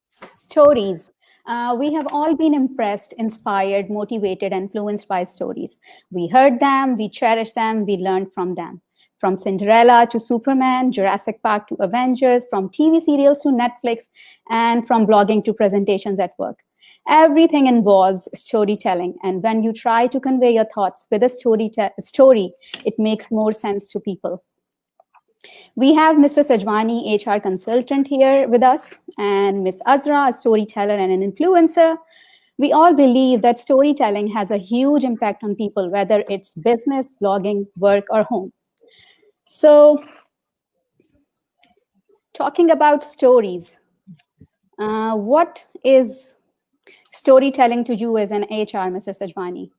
Stories. We have all been impressed, inspired, motivated, influenced by stories. We heard them, we cherished them, we learned from them. From Cinderella to Superman, Jurassic Park to Avengers, from TV serials to Netflix, and from blogging to presentations at work. Everything involves storytelling, and when you try to convey your thoughts with a story, it makes more sense to people. We have Mr. Sajwani, HR consultant here with us, and Ms. Azra, a storyteller and an influencer. We all believe that storytelling has a huge impact on people, whether it's business, blogging, work, or home. So, talking about stories, what is storytelling to you as an HR, Mr. Sajwani?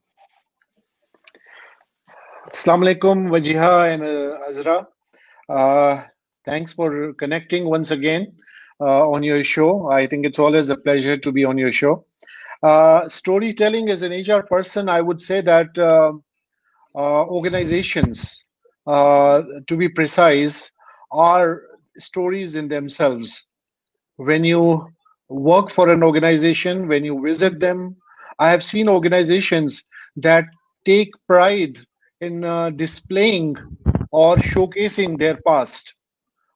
Assalamu alaikum, Wajiha and Azra. Thanks for connecting once again on your show. I think it's always a pleasure to be on your show. Storytelling as an HR person, I would say that organizations, to be precise, are stories in themselves. When you work for an organization, when you visit them, I have seen organizations that take pride in displaying or showcasing their past.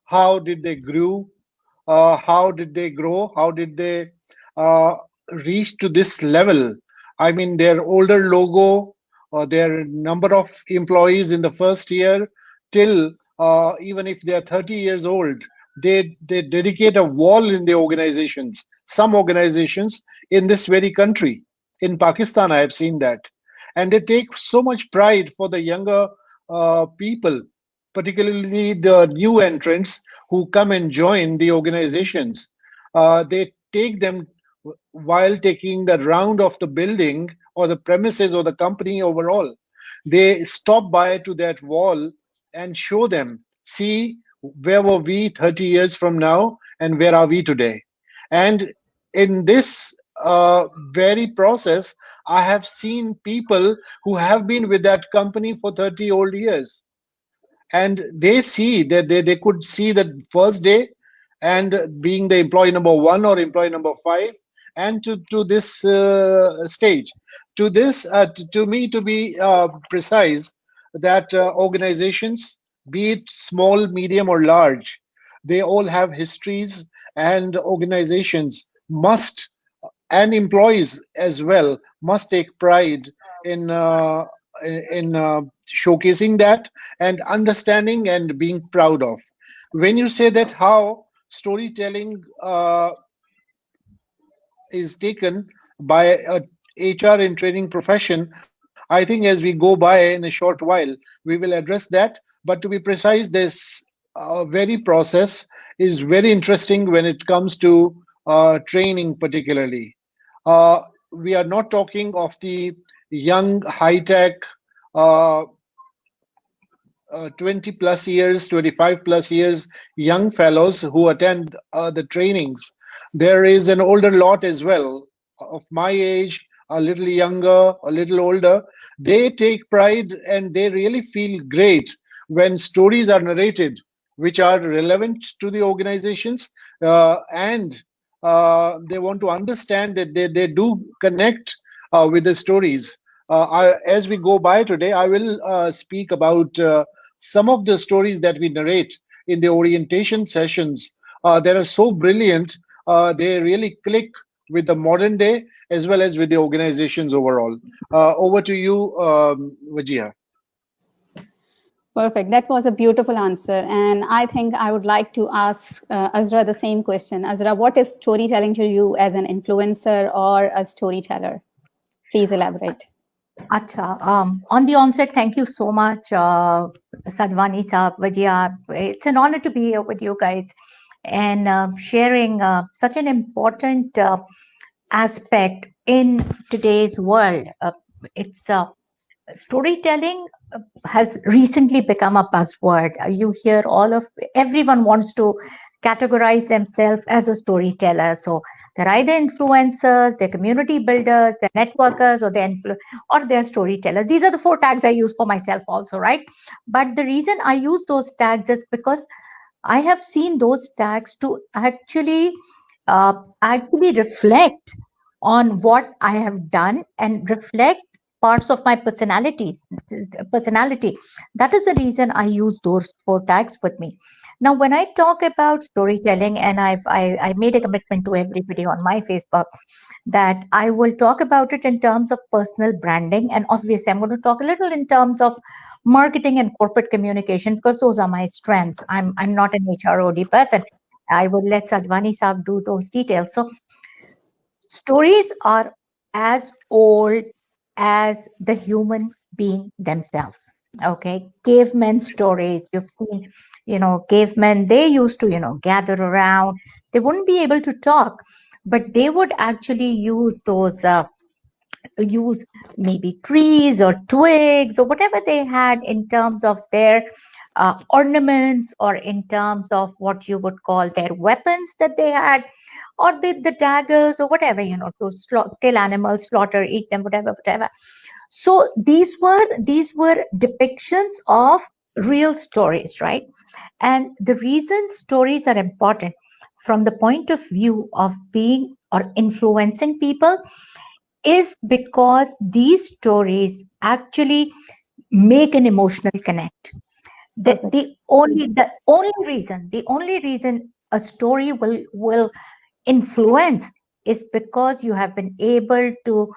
How did they grew? How did they grow? How did they uh, reach to this level? I mean, their older logo, or their number of employees in the first year, till even if they are 30 years old, they dedicate a wall in the organizations. Some organizations in this very country, in Pakistan, I have seen that, and they take so much pride for the younger people, particularly the new entrants who come and join the organizations. They take them while taking the round of the building or the premises or the company overall. They stop by to that wall and show them, see, where were we 30 years from now and where are we today? And in this very process, I have seen people who have been with that company for 30 old years, and they see that they could see the first day and being the employee number one or employee number five, and to this stage, to this to me, to be precise, that organizations, be it small, medium, or large, they all have histories, and organizations must, and employees as well, must take pride in showcasing that and understanding and being proud of. When you say that how storytelling is taken by a HR and training profession, I think as we go by in a short while, we will address that. But to be precise, this very process is very interesting when it comes to training, particularly. We are not talking of the young, high tech, uh, 20 plus years, 25 plus years, young fellows who attend the trainings. There is an older lot as well, of my age, a little younger, a little older. They take pride and they really feel great when stories are narrated which are relevant to the organizations, and they want to understand that they do connect with the stories. As we go by today, I will speak about some of the stories that we narrate in the orientation sessions that are so brilliant. They really click with the modern day as well as with the organizations overall. Over to you, Wajiha. Perfect. That was a beautiful answer. And I think I would like to ask Azra the same question. Azra, what is storytelling to you as an influencer or a storyteller? Please elaborate. Acha, on the onset, thank you so much, Sajwani Saab, Vajia. It's an honor to be here with you guys and sharing such an important aspect in today's world. It's storytelling has recently become a buzzword. You hear everyone wants to categorize themselves as a storyteller. So they're either influencers, they're community builders, they're networkers, or they're storytellers. These are the four tags I use for myself also, right? But the reason I use those tags is because I have seen those tags to actually reflect on what I have done and reflect parts of my personality. That is the reason I use those 4 tags with me. Now, when I talk about storytelling, and I made a commitment to everybody on my Facebook that I will talk about it in terms of personal branding, and obviously I'm going to talk a little in terms of marketing and corporate communication because those are my strengths. I'm not an HROD person. I will let Sajwani Saab do those details. So stories are as old as the human being themselves. Okay, cavemen stories. You've seen, cavemen. They used to, gather around. They wouldn't be able to talk, but they would actually use those. Use maybe trees or twigs or whatever they had in terms of their ornaments, or in terms of what you would call their weapons that they had, or the daggers or whatever, to kill animals, slaughter, eat them, whatever. So these were depictions of real stories, right? And the reason stories are important from the point of view of being or influencing people is because these stories actually make an emotional connect. Perfect. The only reason a story will influence is because you have been able to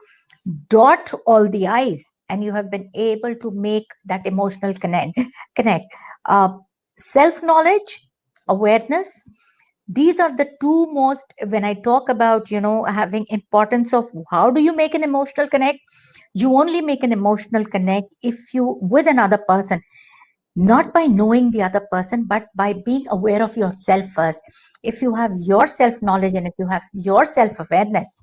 dot all the i's, and you have been able to make that emotional connect. uh, Self knowledge, awareness, these are the two most, when I talk about having importance of how do you make an emotional connect. You only make an emotional connect if you with another person, not by knowing the other person, but by being aware of yourself first. If you have your self knowledge and if you have your self awareness,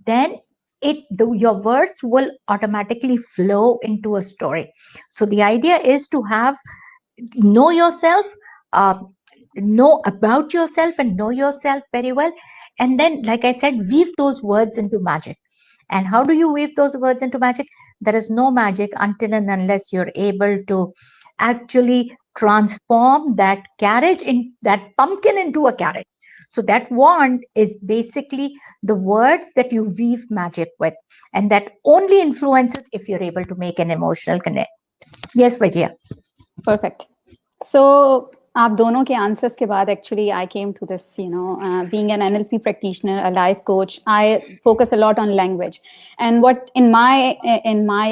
then your words will automatically flow into a story. So the idea is to know yourself, uh, know about yourself and know yourself very well, and then, like I said, weave those words into magic. And how do you weave those words into magic? There is no magic until and unless you're able to actually transform that carriage in that pumpkin into a carriage. So that wand is basically the words that you weave magic with, and that only influences if you're able to make an emotional connect. Yes, Vijaya. Perfect. So आप दोनों के answers के बाद actually I came to this, being an NLP practitioner, a life coach, I focus a lot on language. And what in my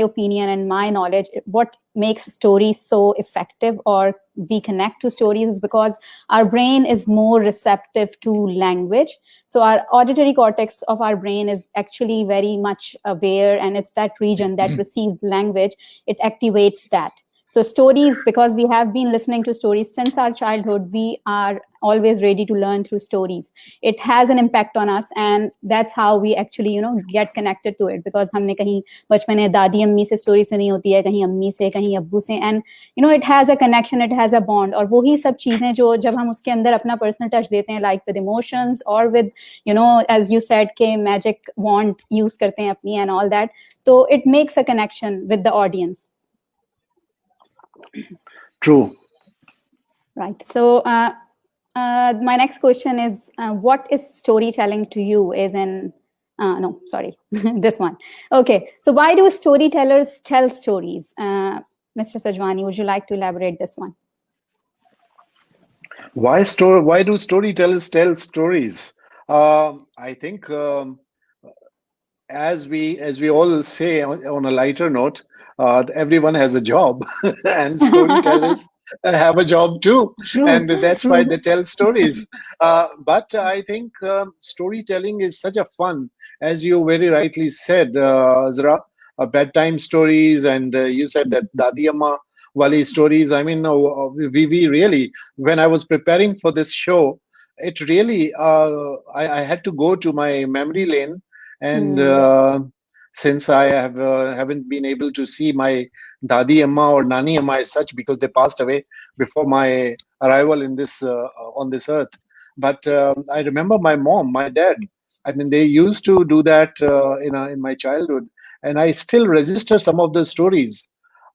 opinion and my knowledge, what makes stories so effective, or we connect to stories, is because our brain is more receptive to language. So our auditory cortex of our brain is actually very much aware, and it's that region that receives language. It activates that. So stories, because we have been listening to stories since our childhood, we are always ready to learn through stories. It has an impact on us, and that's how we actually, get connected to it. Because हमने कहीं बचपन में दादी अम्मी से story सुनी होती है, कहीं अम्मी से, कहीं अब्बू से, and it has a connection, it has a bond. और वही सब चीजें जो जब हम उसके अंदर अपना personal touch देते हैं, like with emotions or with, as you said, के magic wand use करते हैं अपनी and all that, so it makes a connection with the audience. True. Right. So my next question is, what is storytelling to you? No, sorry, this one. Okay. So why do storytellers tell stories? Mr. Sajwani, would you like to elaborate this one? Why do storytellers tell stories? I think as we all say on a lighter note, everyone has a job, and storytellers have a job too. True. And that's why they tell stories. But I think storytelling is such a fun, as you very rightly said, Azra, bedtime stories, and you said that Dadi Amma Wali stories. I mean, we really, when I was preparing for this show, it really, I had to go to my memory lane, and since I haven't been able to see my Dadi Amma or Nani Amma as such, because they passed away before my arrival in this on this earth. But I remember my mom, my dad. I mean, they used to do that in my childhood, and I still register some of the stories,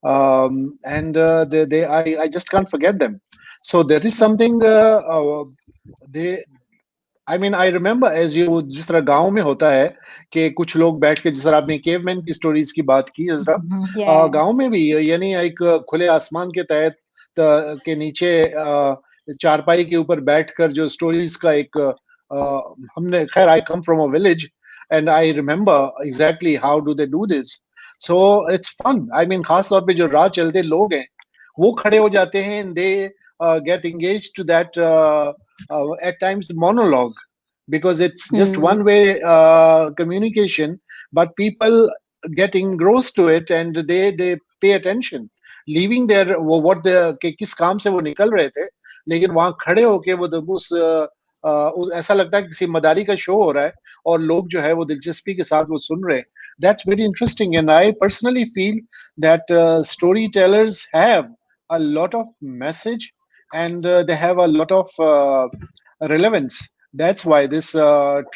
and I just can't forget them. So there is something they I mean, I remember as you जिस तरह गांव में होता है कि कुछ लोग बैठ के जिस तरह आपने केवमैन की स्टोरीज की बात की इस तरह गांव Yes. में भी यानी एक खुले आसमान के तहत के नीचे चारपाई के ऊपर बैठकर जो स्टोरीज का एक हमने खैर I come from a village and I remember exactly how do they do this so it's fun I mean खास तौर पे जो राह चलते लोग हैं वो खड़े हो जाते हैं and they get engaged to that at times monologue because it's just Hmm. one way communication but people get engrossed to it and they pay attention leaving their वो what the कि किस काम से वो निकल रहे थे लेकिन वहां खड़े होके वो उस ऐसा लगता है किसी मदारी का शो हो रहा है और लोग जो है वो दिलचस्पी के साथ वो सुन रहे हैं that's very interesting and I personally feel that storytellers have a lot of message and they have a lot of relevance. That's why this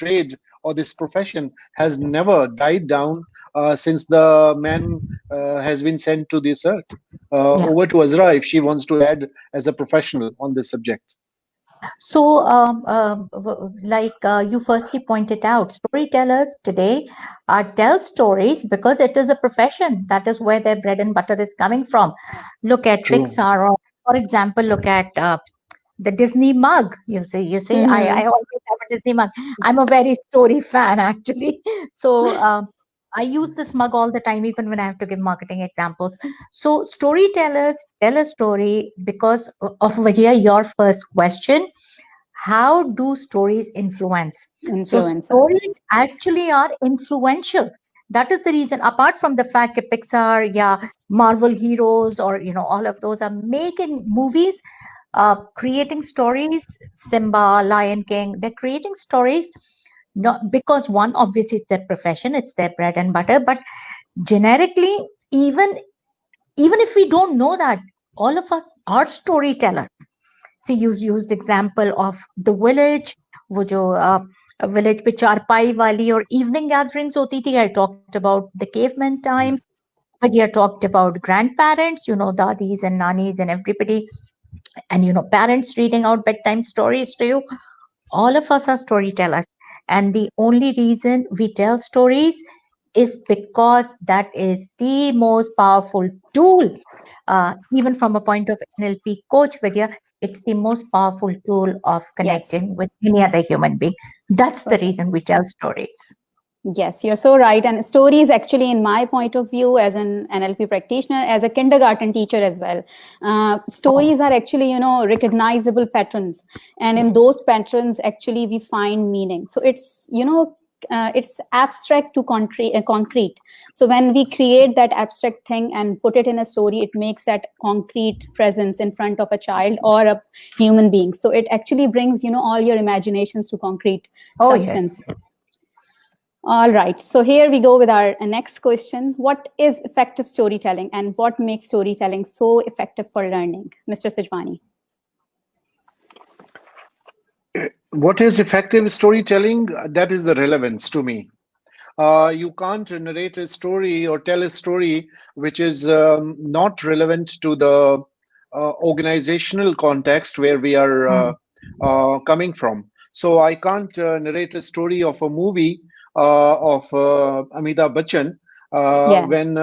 trade or this profession has never died down since the man has been sent to this earth. Yeah. Over to Azra if she wants to add as a professional on this subject. So, like you firstly pointed out, storytellers today tell stories because it is a profession. That is where their bread and butter is coming from. Look at True. Pixar, or for example, look at the Disney mug. You see, Mhm. I always have a Disney mug. I'm a very story fan, actually. So I use this mug all the time, even when I have to give marketing examples. So storytellers tell a story because of Vijaya, your first question. How do stories influence? So Influence us. stories actually are influential. That is the reason, apart from the fact that Pixar, yeah, Marvel heroes, or all of those are making movies, creating stories. Simba, Lion King, they're creating stories not because, one, obviously it's their profession, it's their bread and butter, but generically, even if we don't know that, all of us are storytellers. See, you used example of the village, वो जो village पे चारपाई वाली और evening gatherings होती थी. I talked about the caveman times. Bhagia talked about grandparents, dadis and nannies and everybody, and parents reading out bedtime stories to you. All of us are storytellers, and the only reason we tell stories is because that is the most powerful tool. Even from a point of NLP coach, Vidya, it's the most powerful tool of Yes. connecting with any other human being. That's the reason we tell stories. Yes, you're so right. And stories, actually, in my point of view, as an NLP practitioner, as a kindergarten teacher as well, stories are actually, recognizable patterns. And in those patterns, actually, we find meaning. So it's, it's abstract to concrete. So when we create that abstract thing and put it in a story, it makes that concrete presence in front of a child or a human being. So it actually brings, all your imaginations to concrete substance. Yes. All right. So here we go with our next question. What is effective storytelling and what makes storytelling so effective for learning? Mr. Sajwani. What is effective storytelling? That is the relevance to me. You can't narrate a story or tell a story which is not relevant to the organizational context where we are coming from. So I can't narrate a story of a movie of Amitabh Bachchan when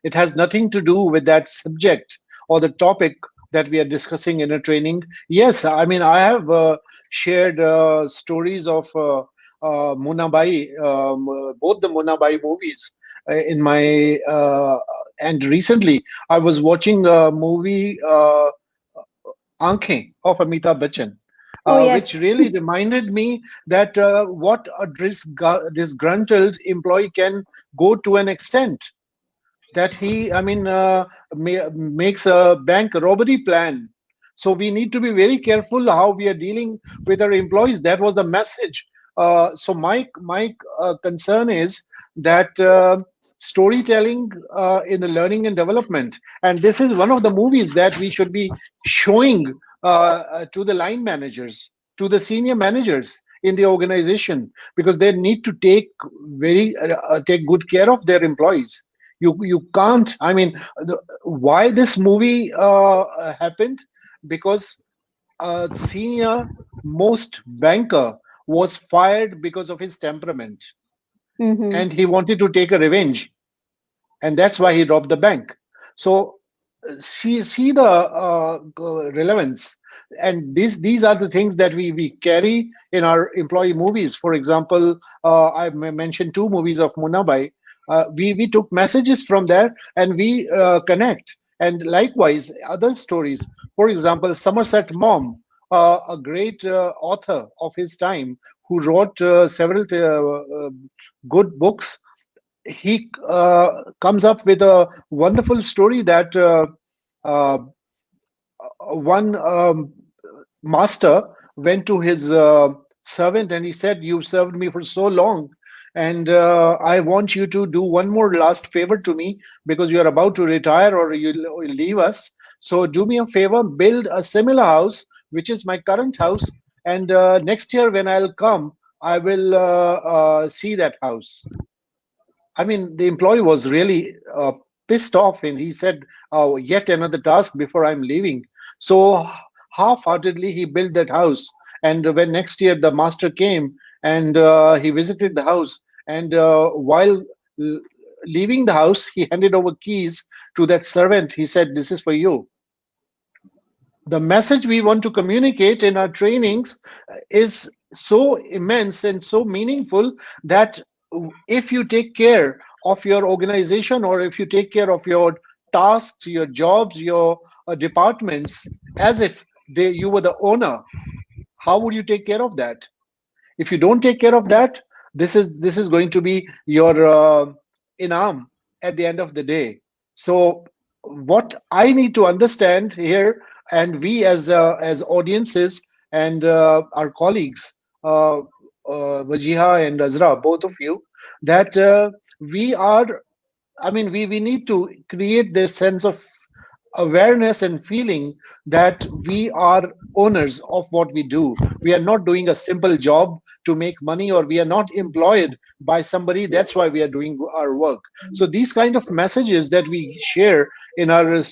it has nothing to do with that subject or the topic that we are discussing in a training. Yes, I mean, I have shared stories of Munabai, both the Munabai movies in my, and recently I was watching a movie, Aankhein of Amitabh Bachchan. Which really reminded me that what a disgruntled employee can go to an extent that he, I mean, makes a bank robbery plan. So we need to be very careful how we are dealing with our employees. That was the message. So my concern is that storytelling in the learning and development, and this is one of the movies that we should be showing to the line managers, to the senior managers in the organization, because they need to take take good care of their employees. You can't. I mean, why this movie happened? Because a senior most banker was fired because of his temperament, Mm-hmm. and he wanted to take a revenge, and that's why he robbed the bank. So see the relevance, and these are the things that we carry in our employee movies. For example, I mentioned two movies of Munabai. We took messages from there, and we connect. And likewise other stories, for example, Somerset Maugham, a great author of his time, who wrote several good books. He comes up with a wonderful story that uh, one master went to his servant and he said, "You've served me for so long, and I want you to do one more last favor to me, because you are about to retire or you'll leave us. So do me a favor, build a similar house, which is my current house, and next year when I'll come, I will see that house." I mean, the employee was really pissed off, and he said, "Oh, yet another task before I'm leaving." So half-heartedly, he built that house. And when next year the master came and he visited the house, and while l- leaving the house, he handed over keys to that servant. He said, "This is for you." The message we want to communicate in our trainings is so immense and so meaningful that if you take care of your organization, or if you take care of your tasks, your jobs, your departments, as if you were the owner, how would you take care of that? If you don't take care of that, this is going to be your inam at the end of the day. So what I need to understand here, and we as audiences and our colleagues, Wajiha and Azra, both of you, that we are, I mean, we need to create this sense of awareness and feeling that we are owners of what we do. We are not doing a simple job to make money, or we are not employed by somebody. That's why we are doing our work. So these kind of messages that we share in our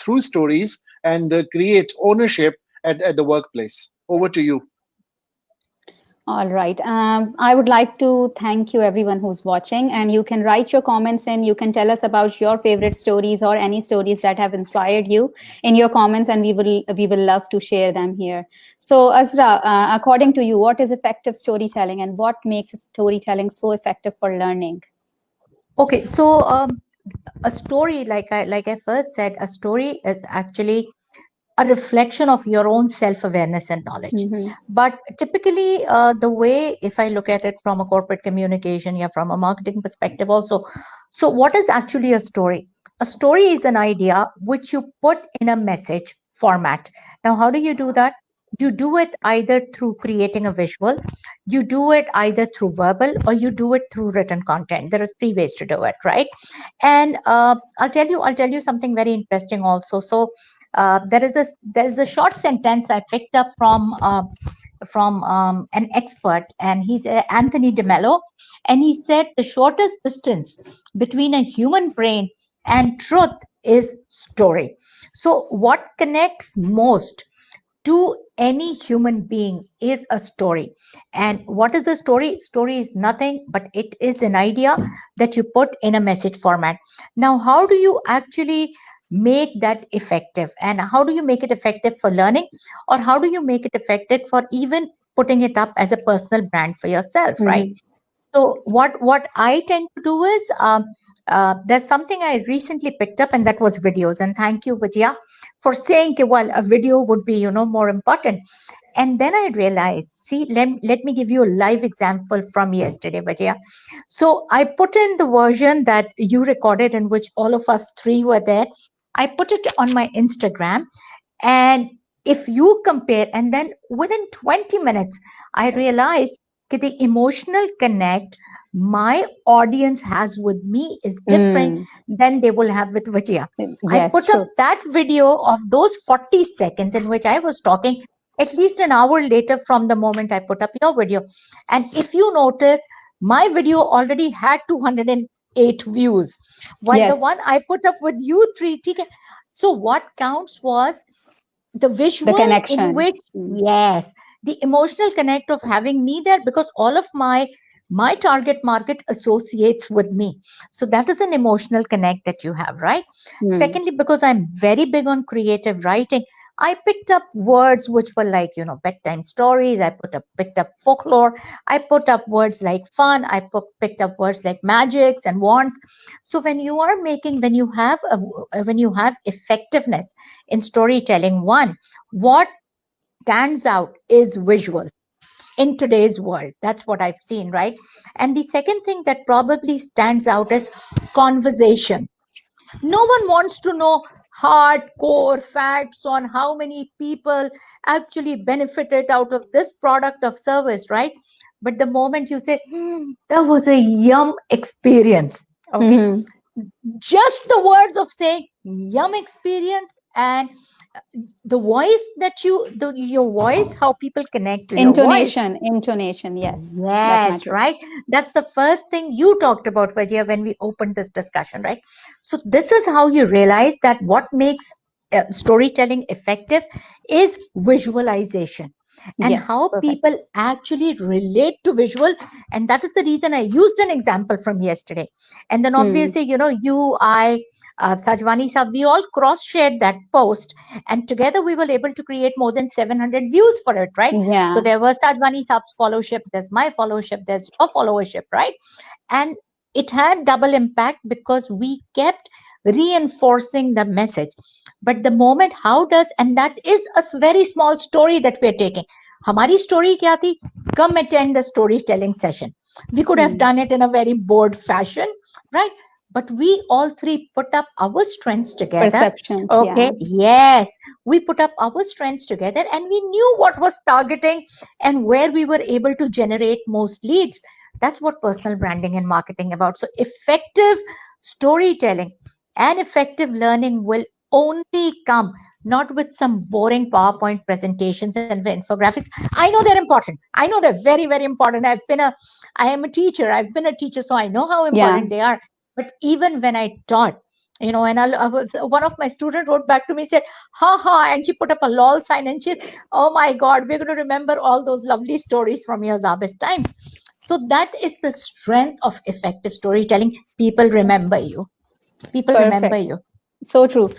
through stories, and create ownership at the workplace. Over to you. All right. I would like to thank you, everyone who's watching. And you can write your comments in. You can tell us about your favorite stories or any stories that have inspired you in your comments, and we will love to share them here. So, Azra, according to you, what is effective storytelling, and what makes storytelling so effective for learning? Okay, so a story, like I first said, a story is actually a reflection of your own self-awareness and knowledge. Mm-hmm. But typically, the way, if I look at it from a corporate communication, yeah, from a marketing perspective also, so what is actually a story? A story is an idea which you put in a message format. Now, how do you do that? You do it either through creating a visual, you do it either through verbal, or you do it through written content. There are three ways to do it, right? And I'll tell you something very interesting also. So there is a short sentence I picked up from an expert, and he's Anthony DeMello, and he said the shortest distance between a human brain and truth is story. So what connects most to any human being is a story. And what is a story? Story is nothing but it is an idea that you put in a message format. Now, how do you actually make that effective? And how do you make it effective for learning? Or how do you make it effective for even putting it up as a personal brand for yourself, right? Mm-hmm. So what I tend to do is there's something I recently picked up, and that was videos. And thank you, Vijaya, for saying, okay, well, a video would be more important. And then I realized, see, let me give you a live example from yesterday, Vijaya. So I put in the version that you recorded, in which all of us three were there. I put it on my Instagram, and if you compare, and then within 20 minutes, I realized that the emotional connect my audience has with me is different than they will have with Vijaya. I Yes, put up true. that video of those 40 seconds in which I was talking at least an hour later from the moment I put up your video. And if you notice, my video already had 208 views, while the Yes. one I put up with you three. So what counts was the visual in connection. which, yes, the emotional connect of having me there, because all of my target market associates with me. So that is an emotional connect that you have, right? Secondly, because I'm very big on creative writing, I picked up words which were like, bedtime stories. I picked up folklore. I put up words like fun. I picked up words like magics and wands. So when you have effectiveness in storytelling, one, what stands out is visual in today's world. That's what I've seen, right? And the second thing that probably stands out is conversation. No one wants to know hardcore facts on how many people actually benefited out of this product of service, right? But the moment you say, that was a yum experience, okay? Just the words of saying yum experience, and the voice that your voice, how people connect to your voice. Intonation, yes. Yes, right. That's the first thing you talked about, Vajia, when we opened this discussion, right? So this is how you realize that what makes storytelling effective is visualization, and how people actually relate to visual. And that is the reason I used an example from yesterday. And then obviously, you, I, Sajwani Sab, we all cross-shared that post, and together we were able to create more than 700 views for it, right? Yeah. So there was Sajwani Sab's followership, there's my followership, there's your followership, right? And it had double impact because we kept reinforcing the message. But the moment, and that is a very small story that we're taking. Hamari story kya thi? Come attend a storytelling session. We could have done it in a very bored fashion, right? But we all three put up our strengths together. Perceptions, okay. Yes. We put up our strengths together, and we knew what was targeting and where we were able to generate most leads. That's what personal branding and marketing about. So effective storytelling and effective learning will only come not with some boring PowerPoint presentations and infographics. I know they're important. I know they're very, very important. I am a teacher. I've been a teacher, so I know how important they are. But even when I taught, and one of my students wrote back to me, said, ha ha, and she put up a lol sign, and she, oh my God, we're going to remember all those lovely stories from your Zabis times. So that is the strength of effective storytelling. People remember you. People remember you. So true.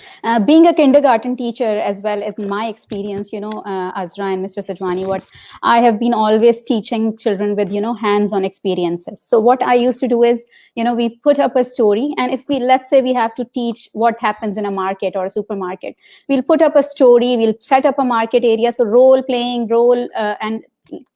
Being a kindergarten teacher as well, as my experience, Azra and Mr. Sajwani, what I have been always teaching children with, hands-on experiences. So what I used to do is, we put up a story, and if let's say we have to teach what happens in a market or a supermarket, we'll put up a story, we'll set up a market area. So and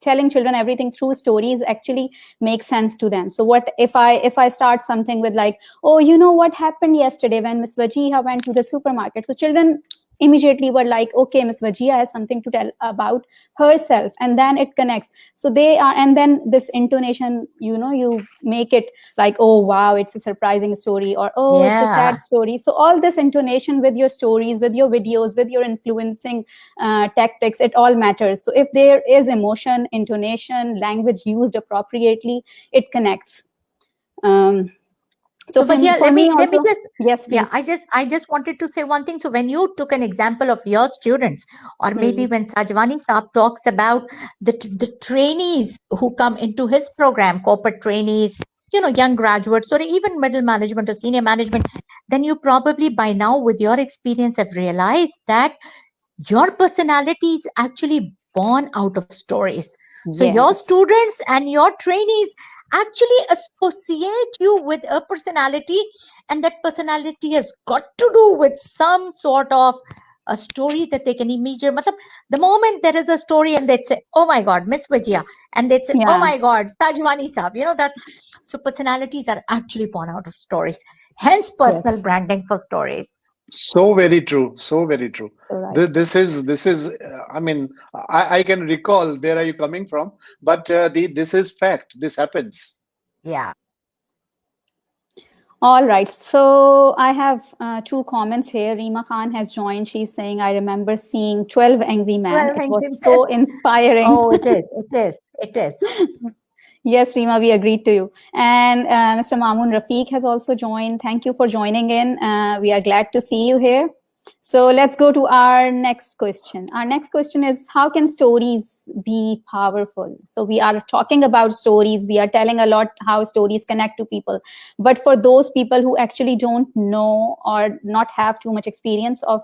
telling children everything through stories actually makes sense to them. So what if I start something with like, oh, what happened yesterday when Miss Vajiha went to the supermarket? So children immediately were like, okay, Miss Vajiha has something to tell about herself, and then it connects. So and then this intonation, you make it like, oh wow, it's a surprising story, or oh, it's a sad story. So all this intonation with your stories, with your videos, with your influencing tactics, it all matters. So if there is emotion, intonation, language used appropriately, it connects. So but yeah, let me just, yes, please. Yeah, I just wanted to say one thing. So when you took an example of your students, or maybe when Sajwani Saab talks about the trainees who come into his program, corporate trainees, young graduates, or even middle management or senior management, then you probably by now with your experience have realized that your personality is actually born out of stories. So your students and your trainees actually associate you with a personality, and that personality has got to do with some sort of a story that they can immediately, the moment there is a story and they say, oh my God, Miss Vijaya, and they say, oh my God, Sajwani Saab, that's, so personalities are actually born out of stories, hence personal branding for stories. So very true. So very true. Right. This is. I mean, I can recall where are you coming from, but this is fact. This happens. Yeah. All right. So I have 2 comments here. Reema Khan has joined. She's saying, I remember seeing 12 Angry Men. It was so inspiring. Oh, it is. It is. It is. Yes, Reema, we agreed to you. And Mr. Mamoon Rafiq has also joined. Thank you for joining in. We are glad to see you here. So let's go to our next question. Our next question is, how can stories be powerful? So we are talking about stories. We are telling a lot how stories connect to people. But for those people who actually don't know or not have too much experience of,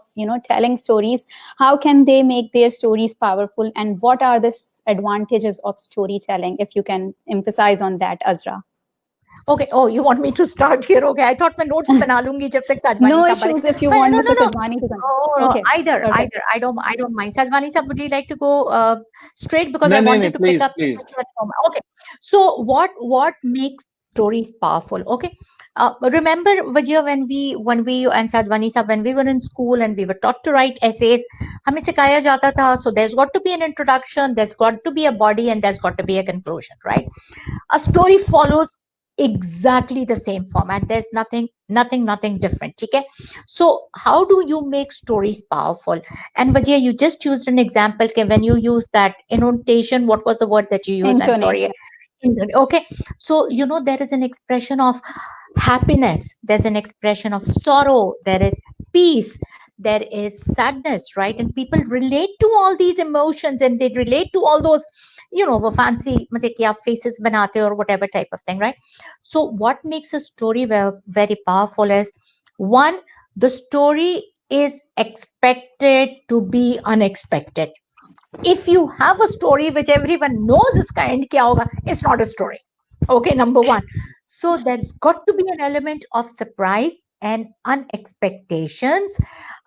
telling stories, how can they make their stories powerful? And what are the advantages of storytelling? If you can emphasize on that, Azra. Okay. Oh, you want me to start here? Okay. I thought मैं notes बना लूंगी जब तक Sajwani No साहब issues if you But want no, Mr. no, no. Sajwani to continue. Oh, no, Okay, either. perfect. I don't mind. Sajwani sir, would you like to go straight because No, I no, no, wanted to pick please, up. please. Okay. So what makes stories powerful? Okay. Remember, Vijaya, when we and Sajwani sir, when we were in school and we were taught to write essays, हमें सिखाया जाता था. So there's got to be an introduction, there's got to be a body, and there's got to be a conclusion, right? A story follows exactly the same format. There's nothing different. Okay. So how do you make stories powerful? And Vijaya, you just used an example. Okay, when you use that intonation, what was the word that you used? I'm sorry. Intonation. Okay. So there is an expression of happiness, there's an expression of sorrow, there is peace, there is sadness, right? And people relate to all these emotions, and they relate to all those वो fancy मतलब कि आप faces बनाते हो or whatever type of thing, right? So what makes a story very powerful is, one, the story is expected to be unexpected. If you have a story which everyone knows is kind kya hoga, it's not a story. Okay, number one. So there's got to be an element of surprise and unexpectations.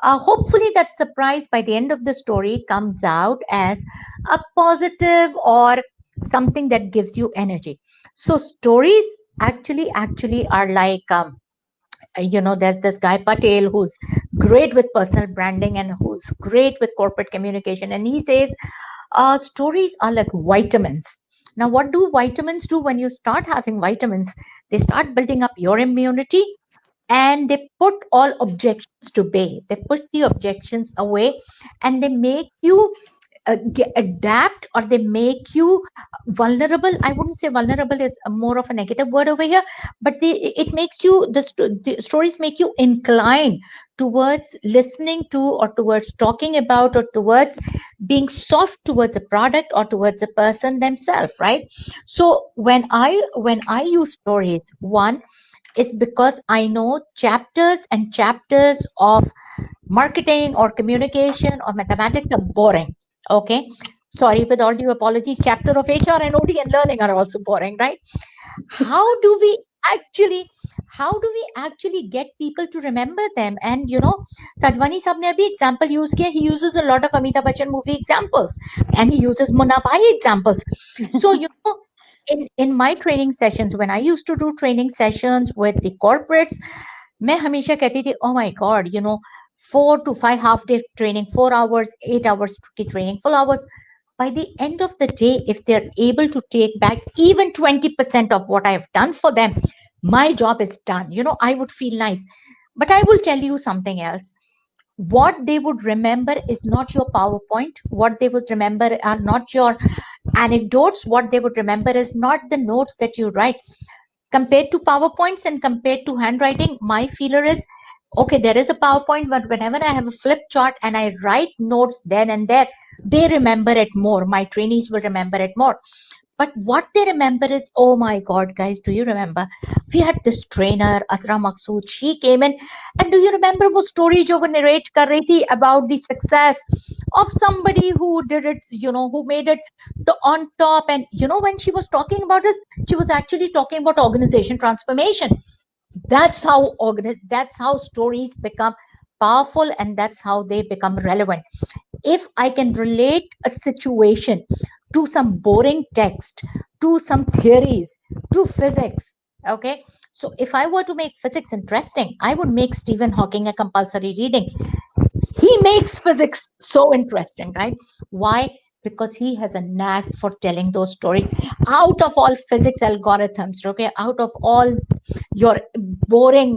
Hopefully that surprise by the end of the story comes out as a positive or something that gives you energy. So stories actually are like there's this guy Patel who's great with personal branding and who's great with corporate communication, and he says stories are like vitamins. Now, what do vitamins do? When you start having vitamins, they start building up your immunity, and they put all objections to bay. They push the objections away, and they make you adapt, or they make you vulnerable. I wouldn't say vulnerable is more of a negative word over here, but it makes you, the stories make you inclined towards listening to, or towards talking about, or towards being soft towards a product or towards a person themselves, right? So when I use stories, one is because I know chapters and chapters of marketing or communication or mathematics are boring. Okay. Sorry, with all due apologies, chapter of HR and OD and learning are also boring, right? How do we actually get people to remember them? And Sajwani sab ne abhi example use kiya. He uses a lot of Amitabh Bachchan movie examples, and he uses Munna Bhai examples. So in my training sessions, when I used to do training sessions with the corporates, मैं हमेशा कहती थी, oh my god, 4 to 5 half day training, 4 hours, 8 hours की training, full hours. By the end of the day, if they're able to take back even 20% of what I've done for them, my job is done. I would feel nice. But I will tell you something else. What they would remember is not your PowerPoint. What they would remember are not your anecdotes. What they would remember is not the notes that you write. Compared to PowerPoints and compared to handwriting, my feeler is, okay, there is a PowerPoint, but whenever I have a flip chart and I write notes then and there, they remember it more. My trainees will remember it more. But what they remember is, oh my God, guys, do you remember? We had this trainer, Asra Maqsood. She came in, and do you remember what story jo wo narrate kar rahi thi about the success of somebody who did it, who made it on top? And when she was talking about this, she was actually talking about organization transformation. That's how stories become powerful, and that's how they become relevant. If I can relate a situation to some boring text, to some theories, to physics, okay? So if I were to make physics interesting, I would make Stephen Hawking a compulsory reading. He makes physics so interesting, right? Why? Because he has a knack for telling those stories out of all physics algorithms, okay? Out of all your boring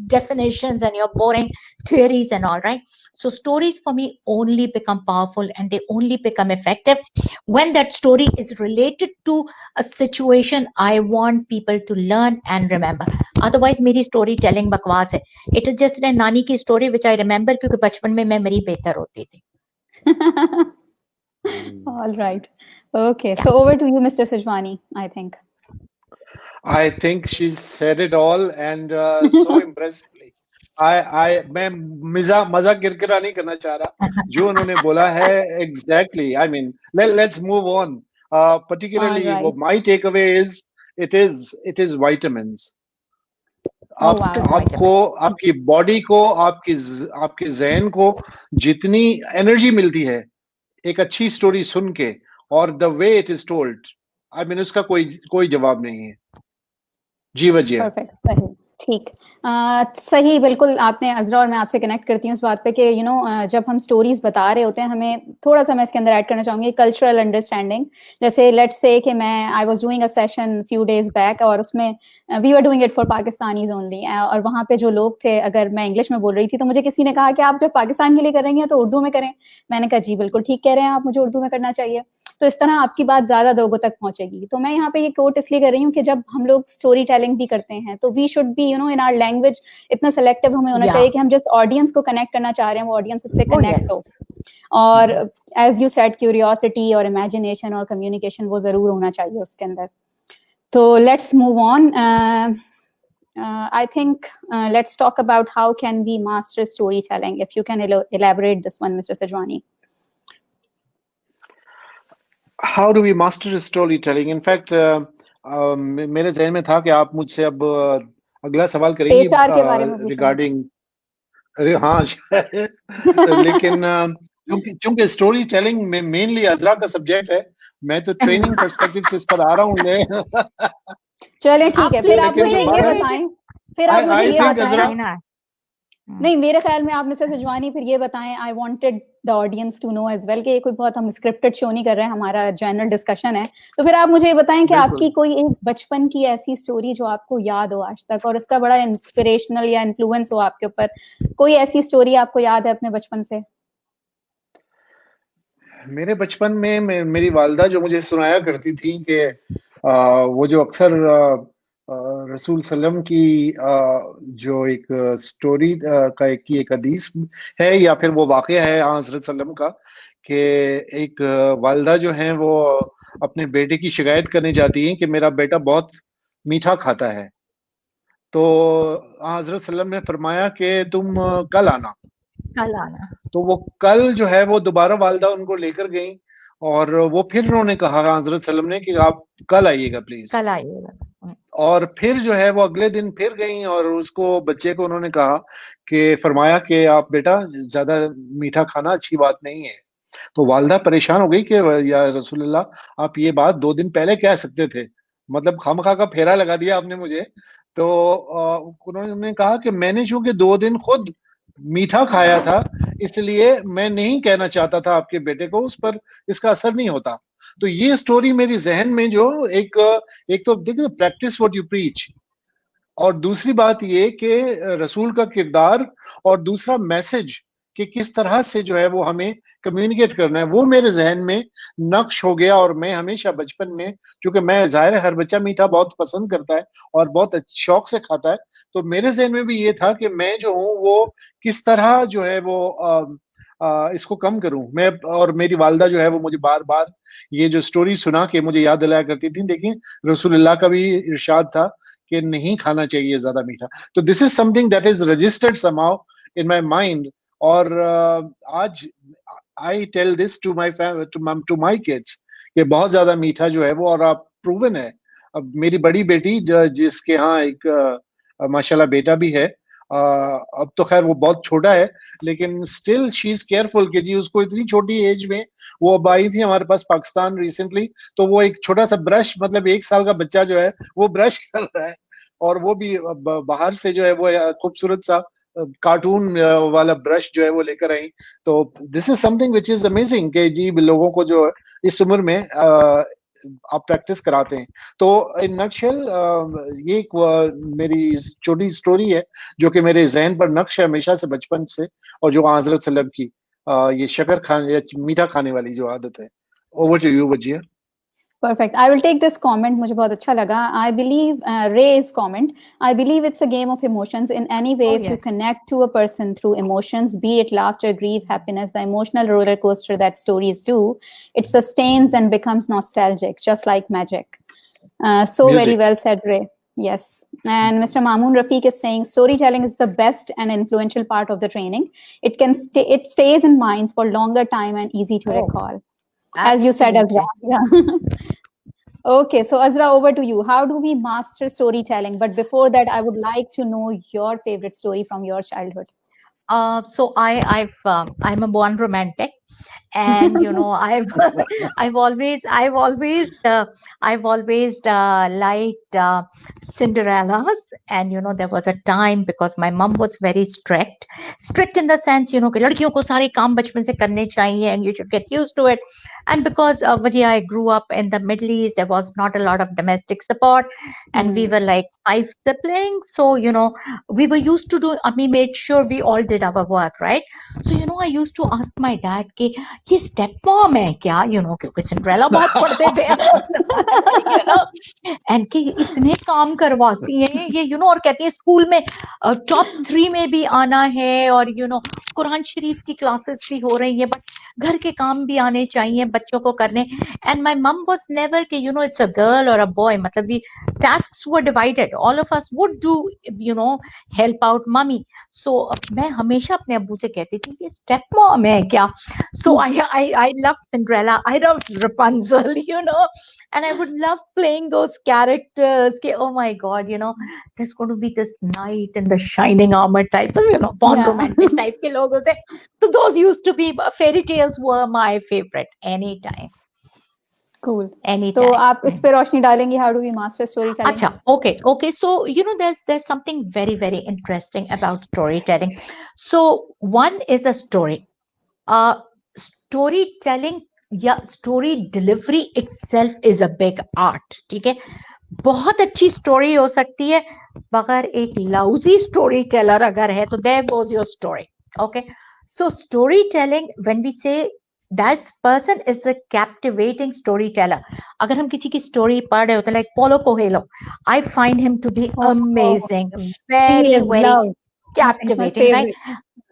definitions and your boring theories and all, right? So stories for me only become powerful and they only become effective when that story is related to a situation I want people to learn and remember. Otherwise मेरी story telling बकवास है. It is just a नानी की story which I remember क्योंकि बचपन में मैं मेरी बेहतर होती थी. All right. Okay. So over to you, Mr. Sajwani, I think. I think she said it all and so impressively. मैं मजाक किरकिरा नहीं करना चाह रहा. जो उन्होंने बोला है exactly. I mean, let's move on. Particularly, All right. my takeaway is it is vitamins. Oh, wow. आपको आपकी बॉडी को आपके ज़हन को जितनी एनर्जी मिलती है एक अच्छी स्टोरी सुन के और the way it is told, I mean उसका कोई जवाब नहीं है. जी वजिया. परफेक्ट. सही. ठीक. सही. बिल्कुल आपने अज़रा और मैं आपसे कनेक्ट करती हूँ इस बात पे कि जब हम स्टोरीज बता रहे होते हैं हमें थोड़ा सा मैं इसके अंदर ऐड करना चाहूंगी कल्चरल अंडरस्टैंडिंग. जैसे लेट्स से कि मैं I was doing a session few days back और उसमें we were doing it for Pakistanis only और वहाँ पे जो लोग थे अगर मैं इंग्लिश में बोल रही थी तो मुझे किसी ने कहा कि आप जब पाकिस्तान के लिए कर रही हैं तो उर्दू में करें. मैंने कहा जी बिल्कुल ठीक कह रहे हैं आप, मुझे उर्दू में करना चाहिए. तो इस तरह आपकी बात ज्यादा लोगों तक पहुंचेगी. तो मैं यहाँ पे ये कोट इसलिए कर रही हूँ कि जब हम लोग स्टोरी टेलिंग भी करते हैं तो we should be in our language इतना सेलेक्टिव हमें होना चाहिए कि हम जिस ऑडियंस को कनेक्ट करना चाह रहे हैं वो ऑडियंस उससे कनेक्ट हो. और एज यू सेड क्यूरियोसिटी और इमेजिनेशन और कम्युनिकेशन वो जरूर होना चाहिए उसके अंदर. तो let's move on. I think let's talk about how can we master storytelling. If you can elaborate this one, Mr. Sajwani. How do we master storytelling? In fact, मेरे ज़हन में था कि आप मुझसे अब अगला सवाल करेंगी रिगार्डिंग. हाँ लेकिन चूंकि स्टोरी टेलिंग में मेनली अज़रा का सब्जेक्ट है, मैं तो ट्रेनिंग पर्सपेक्टिव से इस पर आ रहा हूँ. चले ठीक है. फिर आप मुझे ये बताएं. फिर आप मुझे ये बताएं. नहीं, मेरे ख्याल में आप मिस्टर सजवानी फिर ये बताएं. I wanted the audience to know as well कि ये कोई बहुत हम स्क्रिप्टेड शो नहीं कर रहे हैं, हमारा जनरल डिस्कशन है. तो फिर आप मुझे ये बताएं कि आपकी कोई एक बचपन की ऐसी स्टोरी जो आपको याद हो आज तक और उसका बड़ा इंस्पिरेशनल या इन्फ्लुएंस हो आपके ऊपर. कोई ऐसी स्टोरी आपको याद है अपने बचपन से? मेरे बचपन में मेरी वालदा जो मुझे सुनाया करती थी कि वो जो अक्सर रसूल सल्लम की जो एक स्टोरी का एक हदीस है या फिर वो वाक़या है हज़रत सल्लम का कि एक वालदा जो है वो अपने बेटे की शिकायत करने जाती हैं कि मेरा बेटा बहुत मीठा खाता है. तो हज़रत सल्लम ने फरमाया कि तुम कल आना. तो वो कल जो है वो दोबारा वालदा उनको लेकर गई और वो फिर उन्होंने कहा हज़रत सल्लम ने कि आप कल आइएगा प्लीज. कल आइएगा. और फिर जो है वो अगले दिन फिर गई और उसको बच्चे को उन्होंने कहा कि फरमाया कि आप बेटा ज्यादा मीठा खाना अच्छी बात नहीं है. तो वालदा परेशान हो गई कि या रसूलुल्लाह आप ये बात 2 दिन पहले कह सकते थे, मतलब खामखा का फेरा लगा दिया आपने मुझे. तो उन्होंने कहा कि मैंने चूंकि 2 दिन खुद मीठा खाया था इसलिए मैं नहीं कहना चाहता था आपके बेटे को, उस पर इसका असर नहीं होता. तो ये स्टोरी मेरी जहन में जो एक तो देखिए प्रैक्टिस व्हाट यू प्रीच, और दूसरी बात ये कि रसूल का किरदार और दूसरा मैसेज कि किस तरह से जो है वो हमें कम्युनिकेट करना है, वो मेरे जहन में नक्श हो गया. और मैं हमेशा बचपन में, क्योंकि मैं जाहिर है हर बच्चा मीठा बहुत पसंद करता है और बहुत शौक से खाता है, तो मेरे जहन में भी ये था कि मैं जो हूँ वो किस तरह जो है वो इसको कम करूं मैं. और मेरी वालदा जो है वो मुझे बार बार ये जो स्टोरी सुना के मुझे याद दिलाया करती थी. देखिए रसूलुल्लाह का भी इरशाद था कि नहीं खाना चाहिए ज्यादा मीठा. तो this is something that is registered somehow in my mind. और आज I tell this to my kids कि बहुत ज्यादा मीठा जो है वो, और आप प्रूवन है. अब मेरी बड़ी बेटी जिसके यहाँ एक माशाल्लाह बेटा भी है, अब तो खैर वो बहुत छोटा है लेकिन स्टिल शी इज केयरफुल कि जी उसको इतनी छोटी एज में, वो अब आई थी हमारे पास पाकिस्तान रिसेंटली, तो वो एक छोटा सा ब्रश, मतलब 1 साल का बच्चा जो है वो ब्रश कर रहा है और वो भी बाहर से जो है वो खूबसूरत सा कार्टून वाला ब्रश जो है वो लेकर आई. तो this is something which is amazing कि जी लोगों को जो इस उम्र में आप प्रैक्टिस कराते हैं। तो इन नटशेल ये एक मेरी छोटी स्टोरी है जो कि मेरे जहन पर नक्श है हमेशा से, बचपन से, और जो हजरत सल्लम की ये शक्कर खाने या मीठा खाने वाली जो आदत है। Over to you Wajiha. Perfect. I will take this comment. मुझे बहुत अच्छा लगा. I believe Ray's comment. I believe it's a game of emotions. In any way, if you yes. connect to a person through emotions, be it laughter, grief, happiness, the emotional roller coaster that stories do, it sustains and becomes nostalgic, just like magic. So very Music. well said, Ray. Yes. And Mr. Mamoon Rafiq is saying storytelling is the best and influential part of the training. It stays in minds for longer time and easy to recall. As you said, Azra. Yeah. Okay, so Azra, over to you. How do we master storytelling? But before that, I would like to know your favorite story from your childhood. So I'm a born romantic, and you know I've always liked Cinderella's. And you know, there was a time, because my mom was very strict in the sense, you know, कि लड़कियों को सारे काम बचपन से करने चाहिए and you should get used to it. And because Vijay, I grew up in the Middle East, there was not a lot of domestic support, and we were like 5 siblings, so you know, we were used to do, we made sure we all did our work, right? So you know, I used to ask my dad कि ये step mom है क्या, you know, क्योंकि Cinderella बहुत पढ़ते थे you know, and कि इतने काम करवाती हैं ये, you know, और कहती है स्कूल में टॉप 3 में भी आना है, और you know, कुरान शरीफ की क्लासेस भी हो रही है, बट घर के काम भी आने चाहिए बच्चों को करने. And my mom was never कि you know, it's a girl or a boy, मतलब we tasks were divided, all of us would do, you know, help out mommy. So मैं हमेशा अपने अब्बू से कहती थी ये स्टेप मॉम है क्या. So I loved Cinderella, I loved Rapunzel, you know, and I would love playing those characters. कि, oh my God, you know, there's going to be this knight in the shining armor type of, you know, born romantic type के लोग होते. So those used to be, fairy tales were my favorite anytime. Cool. Anytime. तो आप इस पे रोशनी डालेंगे, how do we master storytelling? अच्छा, okay. So you know, there's something very, very interesting about storytelling. So one is a story. Storytelling या story delivery itself is a big art. ठीक है, बहुत अच्छी स्टोरी हो सकती है, मगर एक लाउजी स्टोरी टेलर अगर है तो there goes your story. Okay, so storytelling, when we say that person is a captivating storyteller. अगर हम किसी की स्टोरी पढ़ रहे होते हैं, like Paulo Coelho, I find him to be amazing, very, very captivating, right?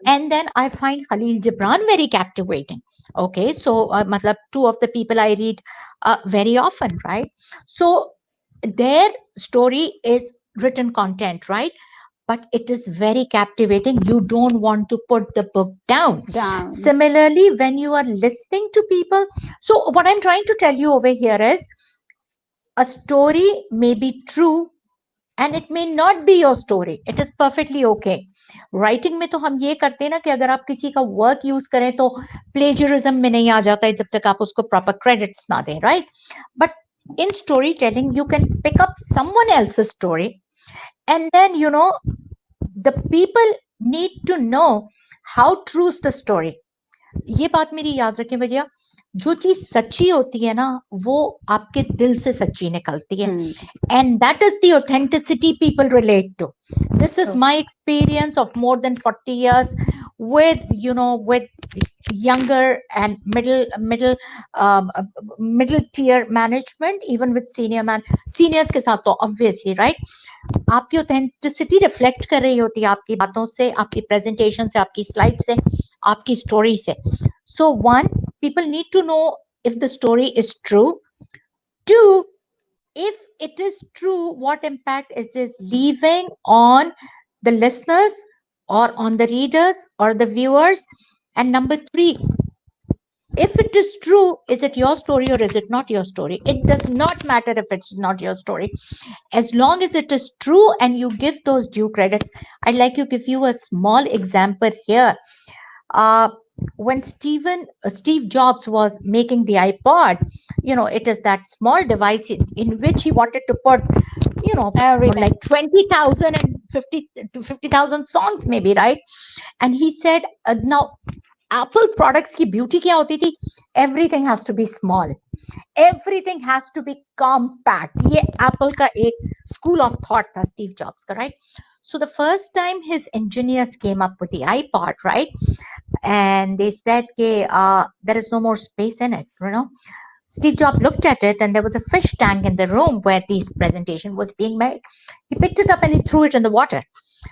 And then I find Khalil Gibran very captivating. Okay, so matlab, 2 of the people I read very often, right? So their story is written content, right? But it is very captivating. You don't want to put the book down. Similarly, when you are listening to people, so what I'm trying to tell you over here is a story may be true and it may not be your story. It is perfectly okay. Writing में तो हम ये करते हैं ना कि अगर आप किसी का वर्क यूज करें तो प्लेजरिज्म में नहीं आ जाता है जब तक आप उसको प्रॉपर क्रेडिट्स ना दें, right? But in storytelling, you can pick up someone else's story, and then you know, the people need to know how true is the story. ये बात मेरी याद रखें भैया, जो चीज सच्ची होती है ना वो आपके दिल से सच्ची निकलती है, and that is the authenticity people relate to. This is my experience of more than 40 years with, you know, with younger and middle tier management, even with seniors के साथ तो obviously, right? आपकी authenticity reflect कर रही होती है आपकी बातों से, आपकी presentation से, आपकी slide से, आपकी story से. So one, people need to know if the story is true. Two, if it is true, what impact is this leaving on the listeners or on the readers or the viewers? And number 3, if it is true, is it your story or is it not your story? It does not matter if it's not your story. As long as it is true and you give those due credits. I'd like to give you a small example here. When Steve Jobs was making the iPod, you know, it is that small device in which he wanted to put, you know, like 20,000 and 50,000 songs maybe, right? And he said, now Apple products की beauty क्या होती थी? everything has to be small, everything has to be compact. ये Apple का एक school of thought था Steve Jobs का, right? So the first time his engineers came up with the iPod, right, and they said, there is no more space in it, you know. Steve Jobs looked at it, and there was a fish tank in the room where this presentation was being made. He picked it up and he threw it in the water,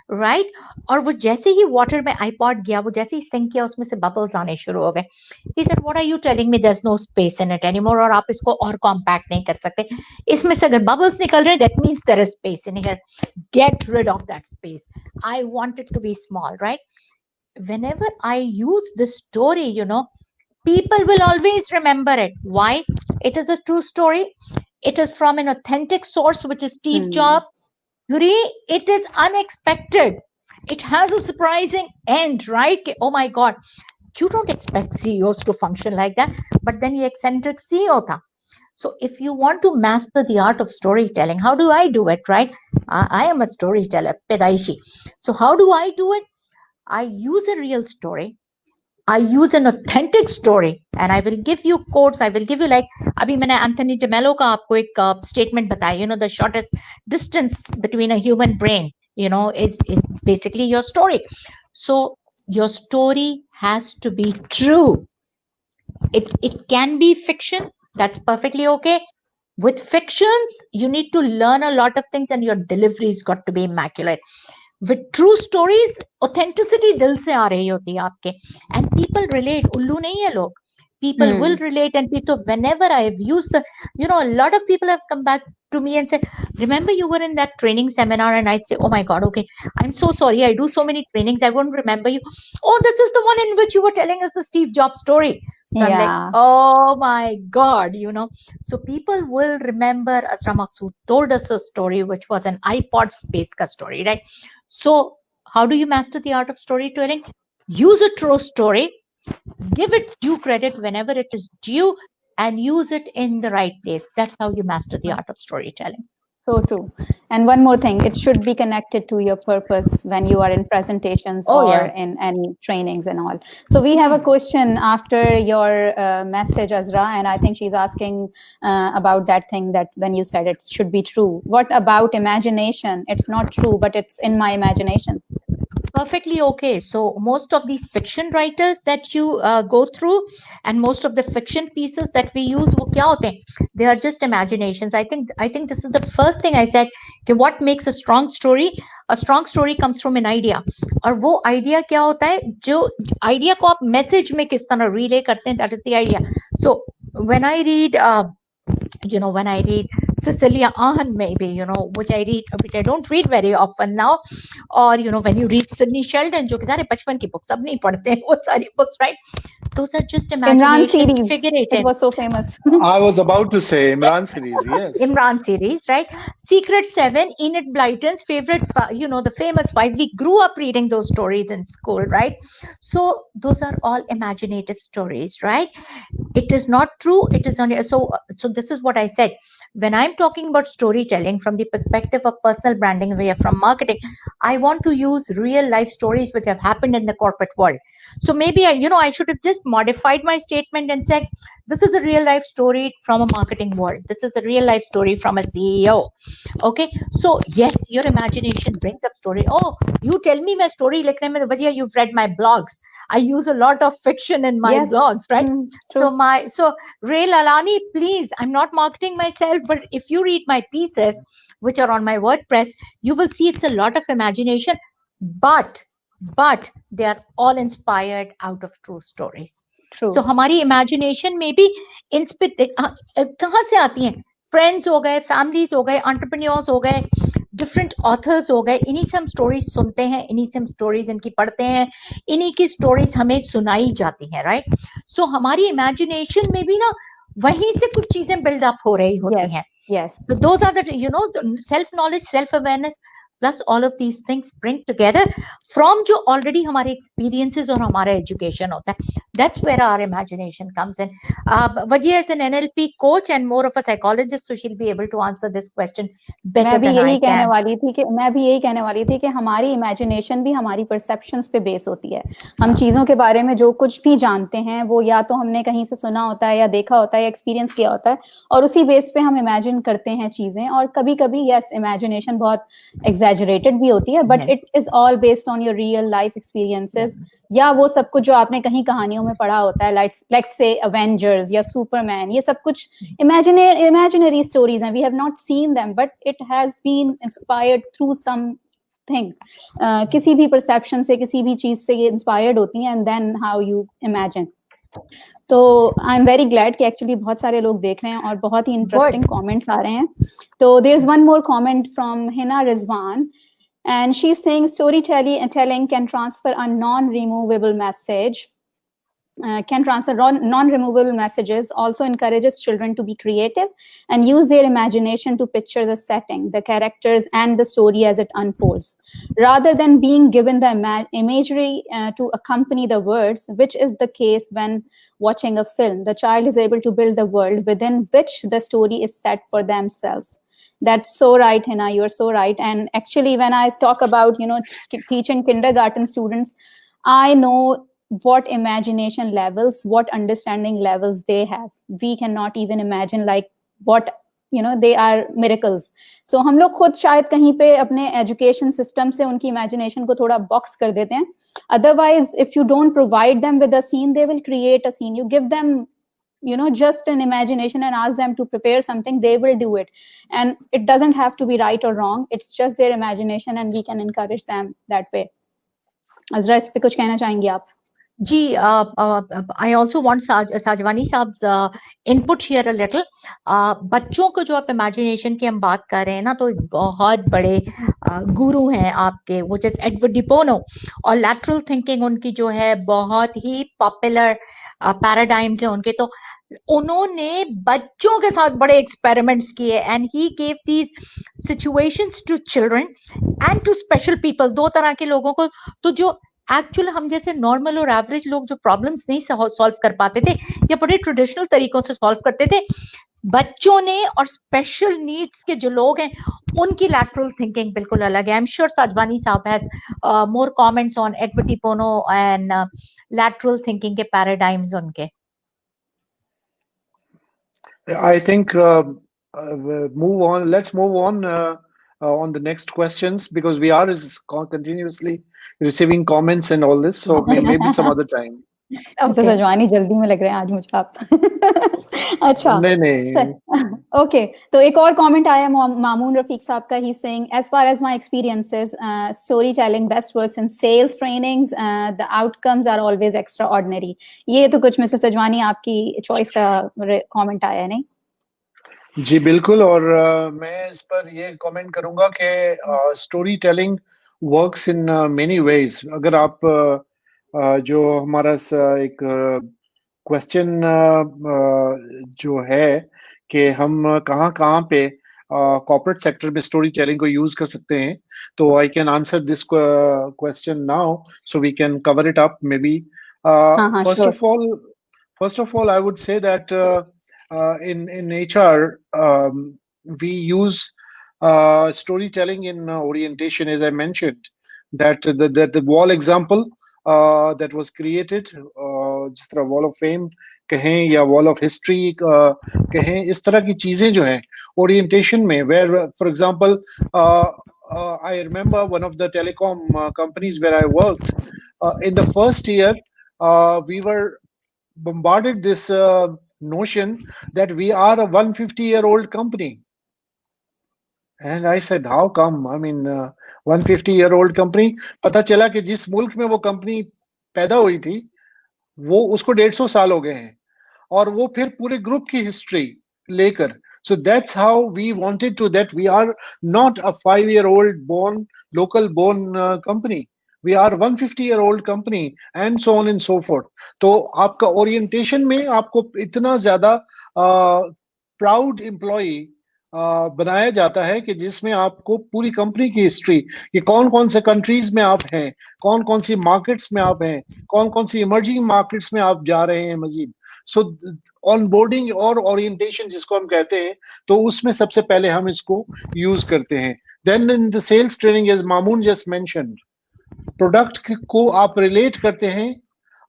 right? और वो जैसे ही water में iPod गया, वो जैसे ही sink किया, उसमें से bubbles आने शुरू हो गए. He said, "What are you telling me? There's no space in it anymore, और आप इसको और compact नहीं कर सकते. इसमें से अगर bubbles निकल रहे, that means there is space in here. Get rid of that space. I want it to be small, right?" Whenever I use this story, you know, people will always remember it. Why? It is a true story. It is from an authentic source, which is Steve Jobs. Three, it is unexpected. It has a surprising end, right? Oh my God. You don't expect CEOs to function like that, but then he eccentric CEO tha. So if you want to master the art of storytelling, how do I do it, right? I am a storyteller, pedaishi. So how do I do it? I use a real story. I use an authentic story, and I will give you quotes. I will give you, like, अभी मैंने Anthony DeMello का आपको एक statement बताया. You know, the shortest distance between a human brain, you know, is basically your story. So your story has to be true. It can be fiction. That's perfectly okay. With fictions, you need to learn a lot of things, and your delivery's got to be immaculate. With true stories, authenticity दिल से आ रही होती है आपके, and people relate. उल्लू नहीं है लोग. People will relate, and people, whenever I've used the, you know, a lot of people have come back to me and said, "Remember you were in that training seminar?" And I'd say, "Oh my God, okay, I'm so sorry. I do so many trainings, I won't remember you." "Oh, this is the one in which you were telling us the Steve Jobs story." So I'm like, "Oh my God, you know." So people will remember Asra Maksud told us a story which was an iPod space ka story, right? So how do you master the art of storytelling? Use a true story, give it due credit whenever it is due, and use it in the right place. That's how you master the art of storytelling. So true. And one more thing, it should be connected to your purpose when you are in presentations in any trainings and all. So we have a question after your message, Azra, and I think she's asking about that thing that when you said it should be true. What about imagination? It's not true, but it's in my imagination. Perfectly okay. So most of these fiction writers that you go through, and most of the fiction pieces that we use, wo kya hote hain? They are just imaginations. I think this is the first thing I said. Okay, what makes a strong story? A strong story comes from an idea. और वो idea क्या होता है? जो idea को आप message में किस तरह relay करते हैं, that is the idea. So when I read when I read Cecilia Ahern, maybe, which I don't read very often now, or, when you read Sidney Sheldon, जो कि सारे बचपन की books, अब नहीं पढ़ते हैं वो सारी books, right? Those are just imagination, figurative. It was so famous. I was about to say Imran series, yes. Imran series, right? Secret 7, Enid Blyton's favorite, the famous 5. We grew up reading those stories in school, right? So those are all imaginative stories, right? It is not true. It is only so this is what I said. When I'm talking about storytelling from the perspective of personal branding, from marketing, I want to use real life stories which have happened in the corporate world. So maybe I should have just modified my statement and said, this is a real life story from a marketing world. This is a real life story from a CEO. Okay. So yes, your imagination brings up story. Oh, you tell me my story. Vajia, you've read my blogs. I use a lot of fiction in my blogs, right? So Ray Lalani, please, I'm not marketing myself, but if you read my pieces, which are on my WordPress, you will see it's a lot of imagination, but they are all inspired out of true stories. True. So हमारी imagination में भी कहाँ से आती हैं? Friends हो गए, families हो गए, entrepreneurs हो गए, different authors हो गए, इन्हीं से हम stories सुनते हैं, इन्हीं से हम stories इनकी पढ़ते हैं, इन्हीं की stories हमें सुनाई जाती हैं, right? So हमारी imagination में भी ना वहीं से कुछ चीजें build up हो रही होती हैं. Yes. So those are the self-knowledge, self-awareness, plus all of these things bring together from जो already हमारे experiences और हमारा education होता है. That's where our imagination comes in. Vajia is an NLP coach and more of a psychologist, so she'll be able to answer this question better मैं भी than I यही कहने can. वाली थी कि हमारी इमेजिनेशन भी हमारी परसेप्शंस पे बेस होती है। हम चीजों के बारे में जो कुछ भी जानते हैं वो या तो हमने कहीं से सुना होता है या देखा होता है या एक्सपीरियंस किया होता है, और उसी बेस पे हम इमेजिन करते हैं चीजें। और कभी कभी यस, इमेजिनेशन बहुत एग्जैजरेटेड भी होती है, but it is all based on your real life experiences, या वो सब कुछ जो आपने कहीं कहानियों में पढ़ा होता है, लेट्स से अवेंजर्स या सुपरमैन, ये सब कुछ imaginary stories हैं. We have not seen them, but it has been inspired through something. किसी भी perception से, किसी भी चीज से ये inspired होती हैं, and then how you imagine. तो आई एम वेरी ग्लैड कि एक्चुअली बहुत सारे लोग देख रहे हैं और बहुत ही इंटरेस्टिंग कमेंट्स आ रहे हैं। तो there is one more comment from Hina Rizwan, and she's saying storytelling can transfer a non-removable message. Can transfer non-removable messages, also encourages children to be creative and use their imagination to picture the setting, the characters, and the story as it unfolds, rather than being given the imagery to accompany the words, which is the case when watching a film. The child is able to build the world within which the story is set for themselves. That's so right, Hina, you're so right. And actually, when I talk about, teaching kindergarten students, I know what imagination levels, what understanding levels they have. We cannot even imagine like what, they are miracles. So हम लोग खुद शायद कहीं पे अपने education system से उनकी imagination को थोड़ा box कर देते हैं. Otherwise, if you don't provide them with a scene, they will create a scene. You give them, just an imagination and ask them to prepare something, they will do it. And it doesn't have to be right or wrong. It's just their imagination and we can encourage them that way. Azra, इस पे कुछ कहना चाहेंगी आप? जी, I also want साजवानी साहब's input here a little. बच्चों को जो आप इमेजिनेशन की हम बात कर रहे हैं ना, तो बहुत बड़े गुरु हैं आपके, वो जैसे एडवर्ड डी बोनो, और लैटरल थिंकिंग उनकी जो है बहुत ही पॉपुलर पैराडाइम्स है उनके। तो उन्होंने बच्चों के साथ बड़े एक्सपेरिमेंट्स किए and he gave these situations to children and to special people, दो तरह के लोगों को। तो जो एक्चुअल हम जैसे नॉर्मल और एवरेज लोग जो प्रॉब्लम्स नहीं सॉल्व कर पाते थे या बड़े ट्रेडिशनल तरीकों से सॉल्व करते थे, बच्चों ने और स्पेशल नीड्स के जो लोग हैं उनकी लैटरल थिंकिंग बिल्कुल अलग है। आई एम श्योर साजवानी साहब has more comments on Edward de Bono and lateral thinking के पैराडाइम्स उनके। I think let's move on the next questions, because we are continuously receiving comments and all this, so maybe some other time. Sajwani जल्दी में लग रहे हैं आज मुझे आप। अच्छा, नहीं। ओके, तो एक और कमेंट आया मामून रफीक साहब का। He saying, as far as my experiences, storytelling best works in sales trainings, the outcomes are always extraordinary. ये तो कुछ मिस्टर सजवानी आपकी चॉइस का कमेंट आया है, नहीं? जी बिल्कुल, और मैं इस पर ये कमेंट करूंगा कि story telling works in many ways. अगर आप जो हमारा एक क्वेश्चन जो है कि हम कहाँ पे कॉर्पोरेट सेक्टर में स्टोरी टेलिंग को यूज कर सकते हैं, तो I can answer this question now, so we can cover it up maybe. First of all I would say that in HR, we use storytelling in orientation, as I mentioned, that the wall example that was created, जिस तरह wall of fame कहें या wall of history कहें, इस तरह की चीजें जो हैं orientation में, where for example I remember one of the telecom companies where I worked, in the first year we were bombarded this notion that we are a 150-year-old company. And I said, how come? I mean, 150-year-old company, पता चला कि जिस मुल्क में वो company पैदा हुई थी वो उसको 150 साल हो गए हैं, और वो फिर पूरे ग्रुप की हिस्ट्री लेकर। So that's how we wanted to, that we are not a 5-year-old local born company. We are 150-year-old company, and so on and so forth. तो आपका ओरिएंटेशन में आपको इतना ज्यादा प्राउड एम्प्लॉई बनाया जाता है कि जिसमें आपको पूरी कंपनी की हिस्ट्री, कि कौन कौन से कंट्रीज में आप हैं, कौन कौन सी मार्केट्स में आप हैं, कौन कौन सी इमर्जिंग मार्केट्स में आप जा रहे हैं मजीद। सो ऑन बोर्डिंग और ओरिएंटेशन जिसको हम कहते हैं, तो उसमें सबसे पहले हम इसको यूज करते हैं। Then in the sales training, as Mamoon just mentioned, product को आप रिलेट करते हैं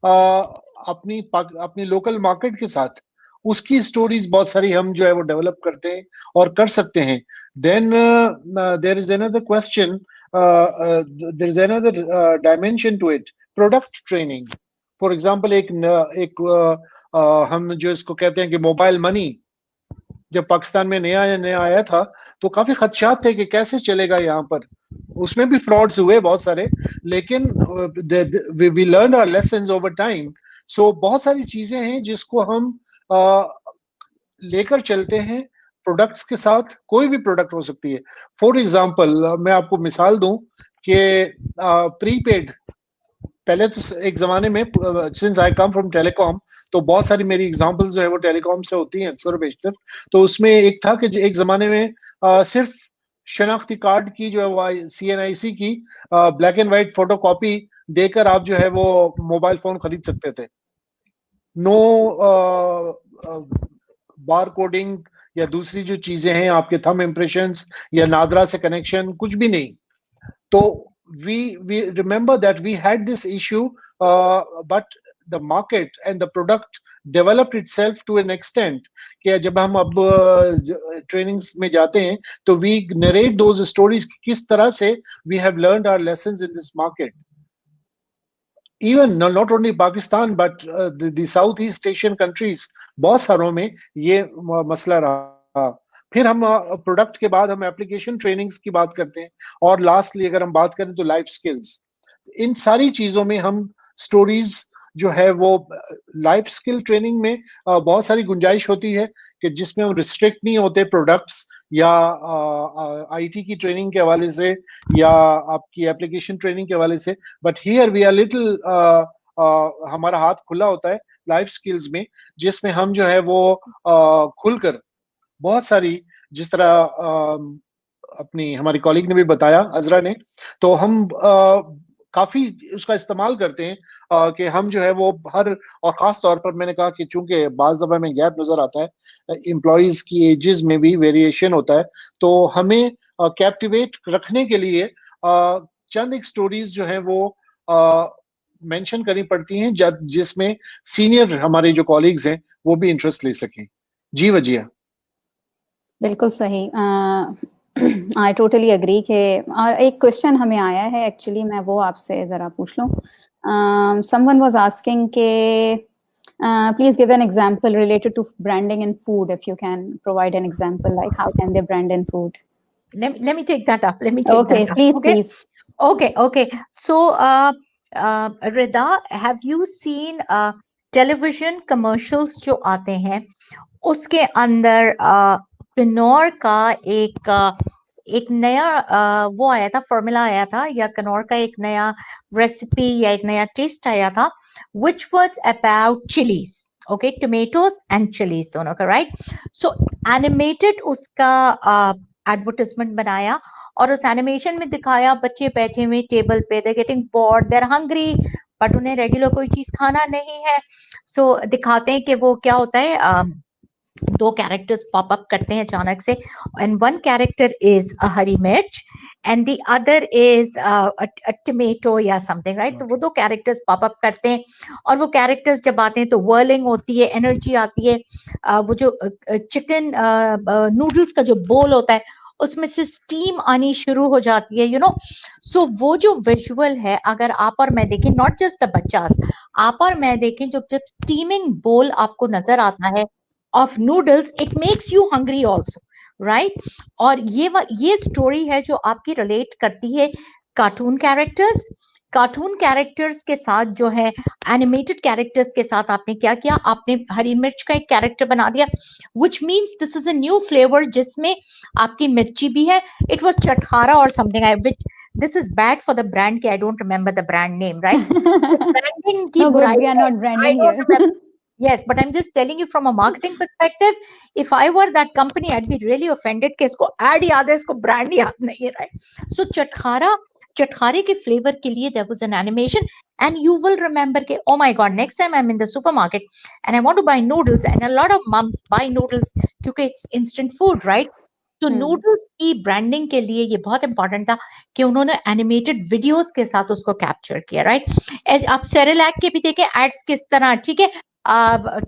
अपनी लोकल मार्केट के साथ, उसकी स्टोरीज बहुत सारी हम जो है वो डेवलप करते हैं और कर सकते हैं। Then there is another question, there is another dimension to it, product training. For example हम जो इसको कहते हैं कि मोबाइल मनी जब पाकिस्तान में नया नया आया था, तो काफी खदशात थे कि कैसे चलेगा यहाँ पर। उसमें भी फ्रॉड्स हुए बहुत सारे, लेकिन we learn our lessons over time. So बहुत सारी चीजें हैं जिसको हम लेकर चलते हैं प्रोडक्ट्स के साथ। कोई भी प्रोडक्ट हो सकती है। फॉर एग्जांपल मैं आपको मिसाल दूं कि प्रीपेड, पहले तो एक जमाने में, since I come from telecom, तो बहुत सारी मेरी एग्जांपल्स जो है वो टेलीकॉम से होती हैं अक्सर बेशतर। तो उसमें एक था कि एक जमाने में सिर्फ शनाख्ती कार्ड की जो है वो CNIC की black and white photo copy देकर आप जो है वो मोबाइल फोन खरीद सकते थे। नो बार कोडिंग या दूसरी जो चीजें हैं, आपके थंब इम्प्रेशंस या नादरा से कनेक्शन, कुछ भी नहीं। तो we remember that we had this issue, but the market and the product developed itself to an extent कि जब हम अब ट्रेनिंग्स में जाते हैं तो we narrate those stories, किस तरह से we have learned our lessons in this market. Even not only Pakistan but the Southeast Asian countries, बहुत सारों में ये मसला रहा। फिर हम प्रोडक्ट के बाद हम एप्लीकेशन ट्रेनिंग्स की बात करते हैं, और लास्टली अगर हम बात करें तो लाइफ स्किल्स। इन सारी चीजों में हम स्टोरीज जो है वो, लाइफ स्किल ट्रेनिंग में बहुत सारी गुंजाइश होती है कि जिसमें हम रिस्ट्रिक्ट नहीं होते प्रोडक्ट्स या IT की ट्रेनिंग के हवाले से या आपकी एप्लीकेशन ट्रेनिंग के हवाले से। But here we are little, हमारा हाथ खुला होता है लाइफ स्किल्स में, जिसमें हम जो है वो खुलकर बहुत सारी, जिस तरह अपनी हमारी कॉलीग ने भी बताया, अजरा ने, तो हम काफी उसका इस्तेमाल करते हैं कि हम जो है वो हर, और खास तौर पर मैंने कहा कि चूंकि बाज दफा में गैप नजर आता है, एम्प्लॉइज की एजेस में भी वेरिएशन होता है, तो हमें कैप्टिवेट रखने के लिए चंद एक स्टोरीज जो है वो मेंशन करनी पड़ती हैं, जिसमें सीनियर हमारे जो कॉलीग्स हैं वो भी इंटरेस्ट ले सकें। जी वजिया। बिल्कुल सही। आई टोटली एग्री के एक क्वेश्चन हमें आया है, एक्चुअली मैं वो आपसे जरा पूछ लूं। समवन वाज आस्किंग के please give an example related to branding in food, if you can provide an example, like how can they brand in food. Let me take that up. Okay, please. Okay. So Rida, have you seen television commercials जो आते हैं, उसके अंदर Knorr का एक नया वो आया था, फॉर्मूला आया था, या कनौर का एक नया रेसिपी या एक नया टेस्ट आया था, which was about chilies, okay, tomatoes and chilies दोनों का, right? So animated उसका advertisement बनाया, और उस एनिमेशन में दिखाया बच्चे बैठे हुए टेबल पे, they're getting bored, they're hungry, but उन्हें रेगुलर कोई चीज खाना नहीं है। सो दिखाते हैं कि वो क्या होता है, दो कैरेक्टर्स पॉप अप करते हैं अचानक से, and one character is a hari mirch and the other is a tomato या समथिंग, राइट? तो वो दो कैरेक्टर्स पॉप अप करते हैं, और वो कैरेक्टर्स जब आते हैं तो वर्लिंग होती है, एनर्जी आती है, वो जो चिकन नूडल्स का जो बोल होता है उसमें से स्टीम आनी शुरू हो जाती है, यू नो। सो वो जो विजुअल है, अगर आप और मैं देखें, नॉट जस्ट द बच्चास, आप और मैं देखें, जब स्टीमिंग बोल आपको नजर आता है of noodles, it makes you hungry also, right? और ये स्टोरी है जो आपकी रिलेट करती है कार्टून कैरेक्टर्स के साथ, जो है एनिमेटेड कैरेक्टर्स के साथ आपने क्या किया, आपने हरी मिर्च का एक कैरेक्टर बना दिया, which means this is a new flavor जिसमें आपकी मिर्ची भी है, it was चटखारा or something, which this is bad for the brand, I don't remember the brand name, right? Branding की no, but we are not branding here. Yes, but I'm just telling you from a marketing perspective, if I were that company, I'd be really offended कि इसको ad याद है, इसको brand याद नहीं है, right? So चटखारे के flavor के लिए there was an animation, and you will remember कि oh my god, next time I'm in the supermarket and I want to buy noodles, and a lot of moms buy noodles क्योंकि it's instant food, right? तो noodles की branding के लिए ये बहुत important था कि उन्होंने एनिमेटेड वीडियोस के साथ उसको कैप्चर किया, राइट? एज आप सेरेलैक के भी देखें एड्स किस तरह, ठीक है,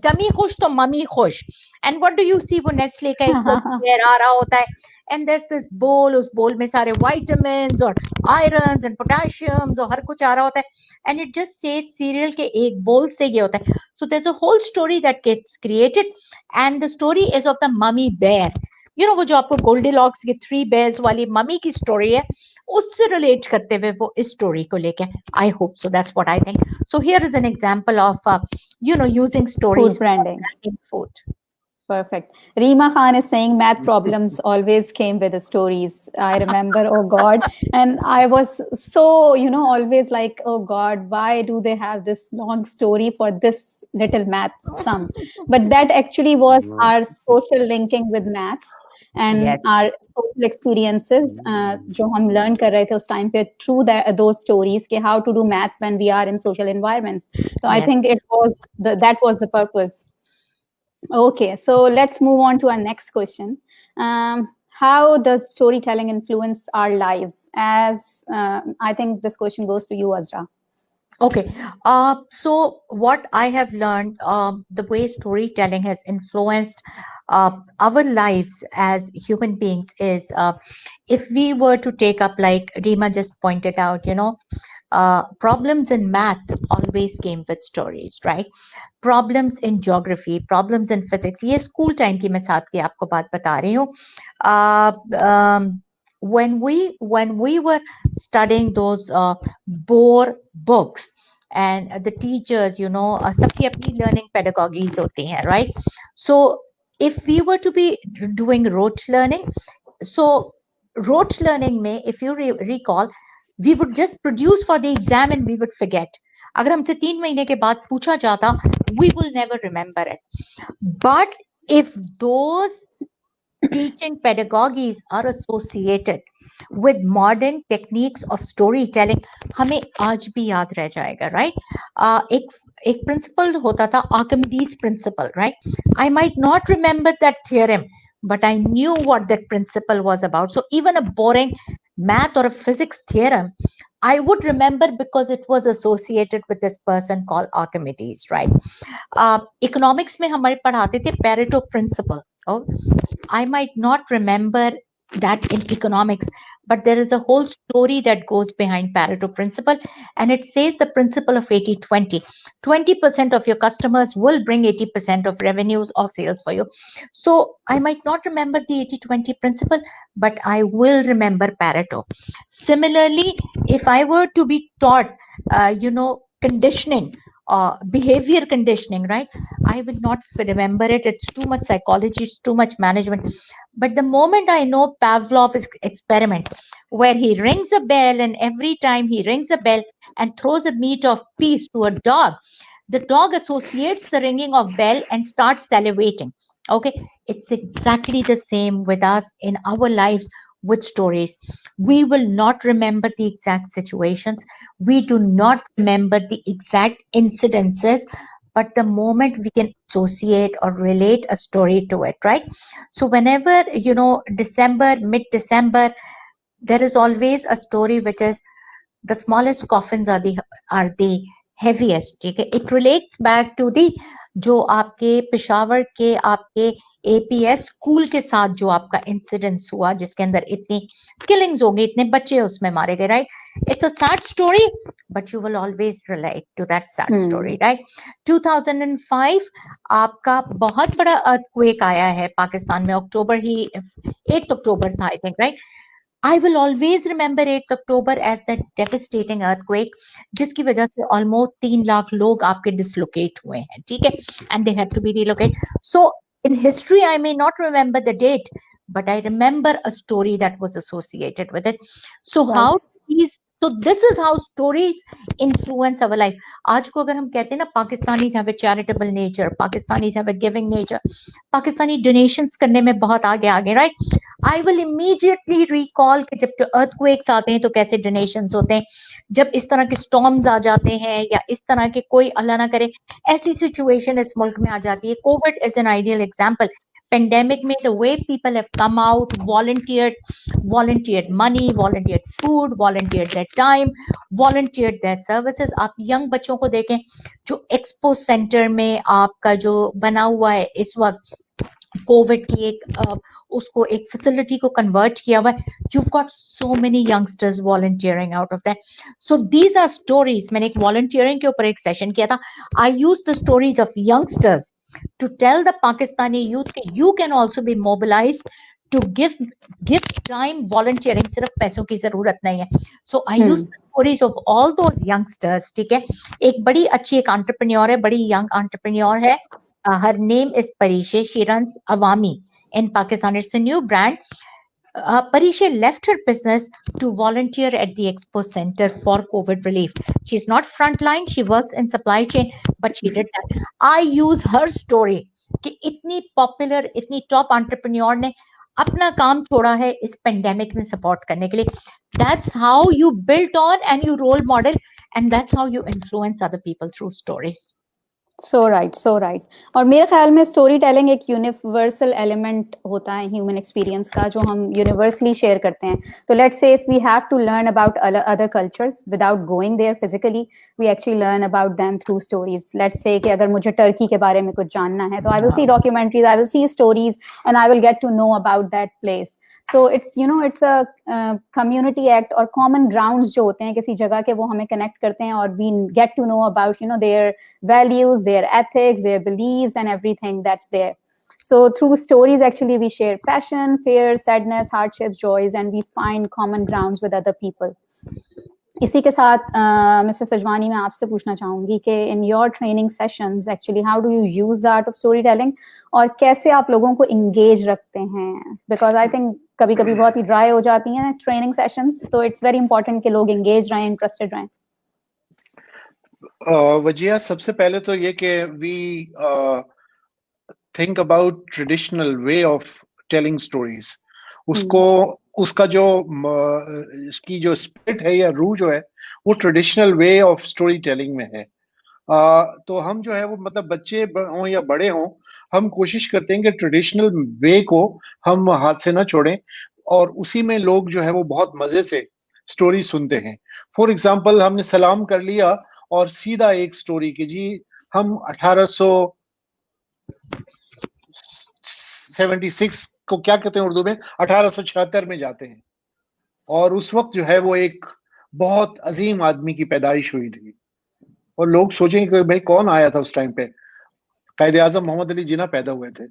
टमी खुश तो मम्मी खुश, and what do you see, वो नेस्ले का एक फ्लेवर आ रहा होता है, एंड दिस बोल, उस बोल में सारे विटामिन्स और आयरन्स एंड पोटेशियम्स और हर कुछ आ रहा होता है, and it just says serial के एक बोल से ये होता है. So there is a whole story that gets created, and the story is of the mummy bear. You know, वो जो आपको गोल्डीलॉक्स की 3 बेयर्स वाली मम्मी की स्टोरी है, उससे रिलेट करते हुए वो इस स्टोरी को लेके, I hope so, that's what I think. So here is an example of using stories Food branding. in food. Perfect. Reema Khan is saying math problems always came with the stories. I remember, oh God. And I was so, always like, oh God, why do they have this long story for this little math sum? But that actually was our social linking with maths and Yes. our social experiences, जो हम learn कर रहे थे उस time पे through those stories, कि how to do maths when we are in social environments. So I Yes. think that was the purpose. Okay, so let's move on to our next question. How does storytelling influence our lives? As I think this question goes to you, Azra. Okay. So what I have learned, the way storytelling has influenced our lives as human beings is, if we were to take up, like Reema just pointed out, problems in math always came with stories, right? Problems in geography, problems in physics. ये school time की मैं साहब की आपको बात बता रही हूँ. When we were studying those Bohr books, and the teachers, सबकी अपनी learning pedagogies होती हैं, right? So if we were to be doing rote learning, so rote learning में, if you recall, we would just produce for the exam and we would forget. अगर हमसे 3 महीने के बाद पूछा जाता, we will never remember it. But if those teaching pedagogies are associated with modern techniques of storytelling, हमें आज भी याद रह जाएगा, right? एक principle होता था, Archimedes principle, right? I might not remember that theorem, but I knew what that principle was about. So even a boring math or a physics theorem, I would remember because it was associated with this person called Archimedes, right? Economics में हमारे पढ़ाते थे Pareto principle. Oh, I might not remember that in economics, but there is a whole story that goes behind Pareto principle, and it says the principle of 80-20. 20% of your customers will bring 80% of revenues or sales for you. So I might not remember the 80-20 principle, but I will remember Pareto. Similarly, if I were to be taught, conditioning, behavior conditioning, right? I will not remember it. It's too much psychology, it's too much management. But the moment I know Pavlov's experiment, where he rings a bell, and every time he rings a bell and throws a meat of peas to a dog, the dog associates the ringing of bell and starts salivating. Okay, it's exactly the same with us in our lives with stories. We will not remember the exact situations. We do not remember the exact incidences, but the moment we can associate or relate a story to it, right? So whenever, December, mid-December, there is always a story which is the smallest coffins are the heaviest. It relates back to the जो आपके पेशावर के आपके APS school के साथ जो आपका incidence हुआ, जिसके अंदर इतनी किलिंग्स हो गई, इतने बच्चे उसमें मारे गए, right? It's a sad story, but you will always relate to that sad story, right? 2005 आपका बहुत बड़ा अर्थक्वेक आया है पाकिस्तान में, अक्टूबर ही 8 अक्टूबर था, I think, right? I will always remember 8th October as that devastating earthquake, जिसकी वजह से almost 3 लाख लोग आपके dislocate हुए हैं, ठीक है? And they had to be relocated. So in history, I may not remember the date, but I remember a story that was associated with it. So Right. how these So this is how stories influence our life. आज को अगर हम कहते हैं ना, Pakistanis have a charitable nature, Pakistanis have a giving nature, Pakistani donations करने में बहुत आगे, right? I will immediately recall कि जब earthquakes आते हैं तो कैसे donations होते हैं, जब इस तरह के storms आ जाते हैं या इस तरह के कोई अल्लाह ना करे ऐसी situation इस मुल्क में आ जाती है. COVID is an ideal example. Pandemic में the way people have come out, volunteered money, volunteered food, volunteered their time, volunteered their services. आप young बच्चों को देखें जो एक्सपो सेंटर में आपका जो बना हुआ है इस वक्त, कोविड की एक उसको एक फैसिलिटी को कन्वर्ट किया हुआ है. You've got so many youngsters volunteering out of that. So these are stories. मैंने एक volunteering के ऊपर एक सेशन किया था. I use the stories of youngsters to tell the Pakistani youth that you can also be mobilized to give time volunteering. सिर्फ पैसों की जरूरत नहीं है. So I use the stories of all those youngsters. ठीक है, एक बड़ी अच्छी एक entrepreneur है, बड़ी young entrepreneur है. Her name is Parishe. She runs Awami in Pakistan. It's a new brand. Parishe left her business to volunteer at the Expo Center for COVID relief. She's not frontline, she works in supply chain, but she did that. I use her story कि इतनी popular, इतनी top entrepreneur ने अपना काम छोड़ा है इस pandemic में support करने के लिए. That's how you build on and you role model, and that's how you influence other people through stories. So right. और मेरे ख्याल में स्टोरी टेलिंग एक यूनिवर्सल एलिमेंट होता है ह्यूमन एक्सपीरियंस का, जो हम यूनिवर्सली शेयर करते हैं. तो let's say if we have to learn about other cultures without going there physically, we actually learn about them through stories. Let's say कि अगर मुझे टर्की के बारे में कुछ जानना है तो I will see documentaries, I will see stories and I will get to know about that place. So it's a community act और common grounds जो होते हैं किसी जगह के, वो हमें connect करते हैं और we get to know about their values, their ethics, their beliefs and everything that's there. So through stories actually we share passion, fear, sadness, hardships, joys, and we find common grounds with other people. इसी के साथ mister Sajwani, मैं आपसे पूछना चाहूंगी कि in your training sessions actually how do you use the art of story telling, और कैसे आप लोगों को इंगेज रखते हैं? बिकॉज आई थिंक कभी कभी बहुत ही ड्राई हो जाती हैं ट्रेनिंग सेशंस, तो इट्स वेरी इंपॉर्टेंट कि लोग इंगेज रहें, इंटरेस्टेड रहें. वजिया, सबसे पहले तो ये कि we think about traditional way of telling stories. उसका जो इसकी जो स्पिरिट है या रूह जो है वो traditional way of story telling में है. तो हम जो है वो मतलब बच्चे हों या बड़े हों, हम कोशिश करते हैं कि ट्रेडिशनल वे को हम हाथ से ना छोड़ें, और उसी में लोग जो है वो बहुत मजे से स्टोरी सुनते हैं. फॉर एग्जाम्पल, हमने सलाम कर लिया और सीधा एक स्टोरी की, जी हम 1876 को क्या कहते हैं उर्दू में, 1876 में जाते हैं, और उस वक्त जो है वो एक बहुत अजीम आदमी की पैदाइश हुई थी, और लोग सोचेंगे कि भाई कौन आया था उस टाइम पे, कायदे आजम मोहम्मद अली जिन्ना पैदा हुए थे.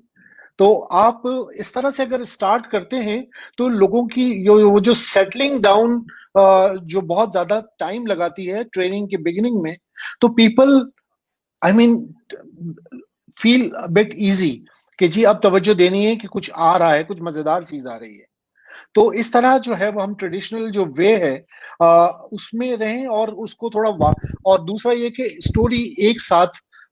तो आप इस तरह से अगर स्टार्ट करते हैं तो लोगों की वो जो सेटलिंग डाउन जो बहुत ज्यादा टाइम लगाती है ट्रेनिंग के बिगिनिंग में, तो people I mean feel a bit easy कि जी अब तवज्जो देनी है कि कुछ आ रहा है, कुछ मजेदार चीज आ रही है. तो इस तरह जो है वो हम ट्रेडिशनल जो वे है उसमें रहें, और उसको थोड़ा और दूसरा ये कि स्टोरी एक साथ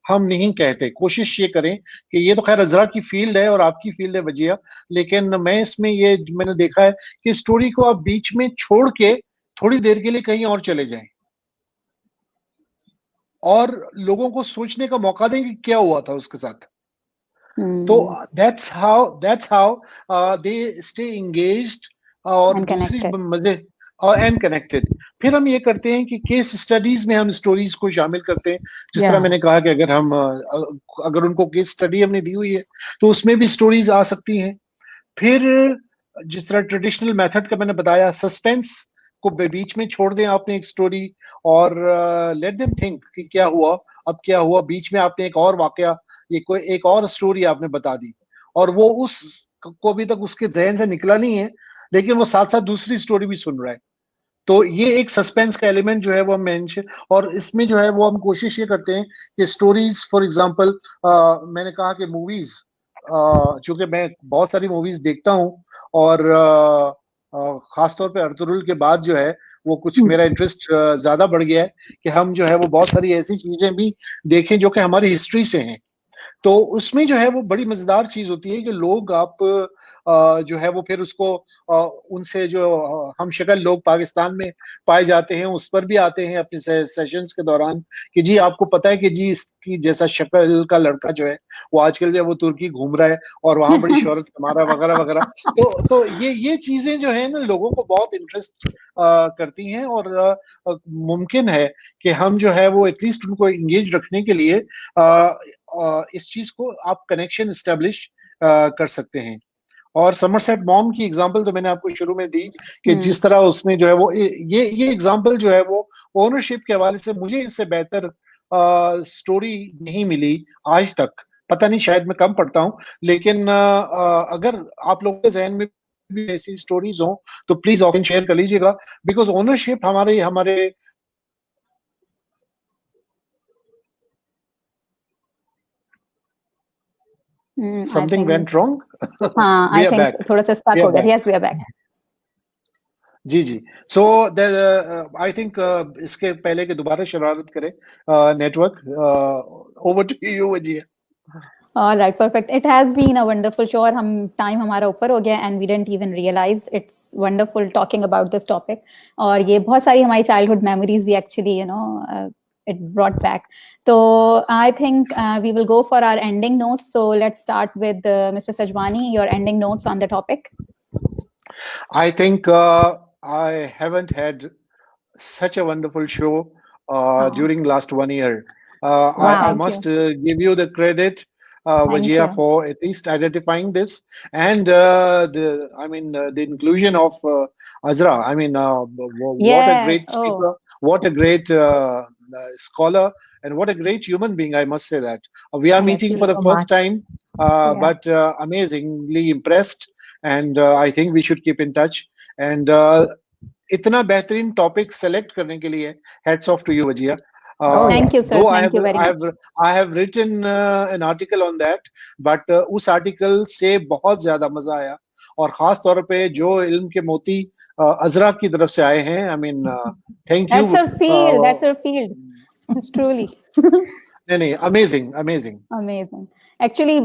हम नहीं कहते. कोशिश ये करें कि ये तो खैर अजरा की फील्ड है और आपकी फील्ड है वजिया, लेकिन मैं इसमें ये मैंने देखा है कि स्टोरी को आप बीच में छोड़ के थोड़ी देर के लिए कहीं और चले जाएं और लोगों को सोचने का मौका दें कि क्या हुआ था उसके साथ. तो that's how they stay engaged और दूसरी मजे और एंड कनेक्टेड. फिर हम ये करते हैं कि केस स्टडीज में हम स्टोरीज को शामिल करते हैं. जिस तरह मैंने कहा कि अगर उनको केस स्टडी हमने दी हुई है तो उसमें भी स्टोरीज आ सकती हैं. फिर जिस तरह ट्रेडिशनल मेथड का मैंने बताया, सस्पेंस को बीच में छोड़ दें आपने एक स्टोरी, और लेट देम थिंक कि क्या हुआ, अब क्या हुआ. बीच में आपने एक और वाकया, ये कोई एक और स्टोरी आपने बता दी, और वो उस को अभी तक उसके जहन से निकला नहीं है, लेकिन वो साथ साथ दूसरी स्टोरी भी सुन रहा है. तो ये एक सस्पेंस का एलिमेंट जो है वो हम मेंशन, और इसमें जो है वो हम कोशिश ये करते हैं कि स्टोरीज, फॉर एग्जांपल मैंने कहा कि मूवीज, चूंकि मैं बहुत सारी मूवीज देखता हूँ, और खासतौर पे अर्तुगरुल के बाद जो है वो कुछ मेरा इंटरेस्ट ज्यादा बढ़ गया है कि हम जो है वो बहुत सारी ऐसी चीजें भी देखें जो कि हमारी हिस्ट्री से हैं। तो उसमें जो है वो बड़ी मजेदार चीज होती है कि लोग आप जो है वो फिर उसको उनसे जो हम शक्ल लोग पाकिस्तान में पाए जाते हैं उस पर भी आते हैं अपने सेशंस के दौरान कि जी आपको पता है कि जी इसकी जैसा शक्ल का लड़का जो है वो आजकल जो है वो तुर्की घूम रहा है और वहां बड़ी शोहरत कमा रहा है वगैरह वगैरह। तो ये चीजें जो है ना लोगों को बहुत इंटरेस्ट करती हैं और मुमकिन है कि हम जो है वो एटलीस्ट उनको इंगेज रखने के लिए इस चीज को आप कनेक्शन एस्टेब्लिश कर सकते हैं। और समरसेट मॉम की एग्जांपल तो मैंने आपको शुरू में दी कि जिस तरह उसने जो है वो ये एग्जांपल जो है वो ओनरशिप के हवाले से मुझे इससे बेहतर स्टोरी नहीं मिली आज तक। पता नहीं शायद मैं कम पढ़ता हूं, लेकिन अगर आप लोगों के जहन में भी ऐसी स्टोरीज हो तो प्लीज ऑफन शेयर कर लीजिएगा, बिकॉज ओनरशिप हमारे हमारे something went wrong. हाँ, We I are think back. थोड़ा सा stuck We हो are गया. back. Yes, we are back. जी जी। सो आई थिंक इसके पहले कि दोबारा शरारत करे network, over to you Wajiha. All right, perfect. It has been a wonderful show. और हम time हमारा ऊपर हो गया and we didn't even realize. It's wonderful talking about this topic. और ये बहुत सारी हमारी childhood memories भी actually it brought back. So I think we will go for our ending notes. So let's start with Mr. Sajwani, your ending notes on the topic. I think I haven't had such a wonderful show during last 1 year. I must give you the credit, Wajia, for at least identifying this and the inclusion of Azra. I mean, what a great speaker, what a great scholar, and what a great human being. I must say that we are meeting for the first time, but amazingly impressed, and I think we should keep in touch. And इतना बेहतरीन topic select करने के लिए hats off to you, Wajia. Thank you, sir. Thank you very much. I have written an article on that, but उस article से बहुत ज्यादा मजा आया और खास तौर पे जो इल्म के मोती अजरा की तरफ से आए हैं. I mean, thank you. That's our field. That's our field. Truly. नहीं, amazing. Actually,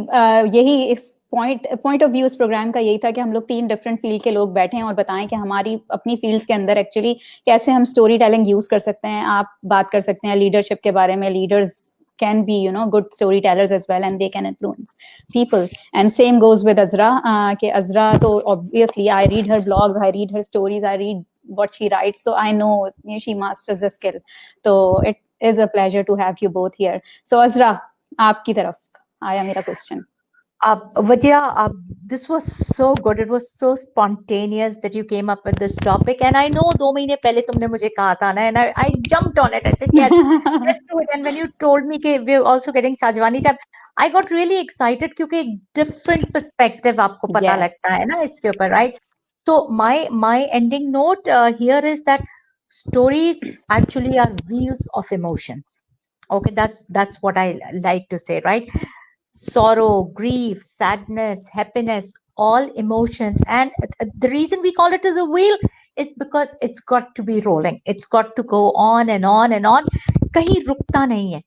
यही इस पॉइंट ऑफ व्यू इस प्रोग्राम का यही था कि हम लोग 3 डिफरेंट फील्ड के लोग बैठे हैं और बताएं कि हमारी अपनी फील्ड्स के अंदर एक्चुअली कैसे हम स्टोरी टेलिंग यूज कर सकते हैं. आप बात कर सकते हैं लीडरशिप के बारे में. Leaders can be good storytellers as well, and they can influence people. And same goes with Azra. Azra, so obviously I read her blogs, I read her stories, I read what she writes, so I know she masters the skill. So it is a pleasure to have you both here. So Azra, आपकी तरफ आया मेरा question. Wajia, this was so good. It was so spontaneous that you came up with this topic. And I know 2 महीने पहले तुमने मुझे कहा था ना, and I jumped on it. I said, yes, let's do it. And when you told me that we're also getting Sajwani Sahab, I got really excited क्योंकि एक different perspective आपको पता लगता है ना इसके ऊपर, right? So my ending note here is that stories actually are wheels of emotions. Okay, that's what I like to say, right? Sorrow, grief, sadness, happiness, all emotions. And the reason we call it as a wheel is because it's got to be rolling. It's got to go on and on and on. Kahin rukta nahi hai.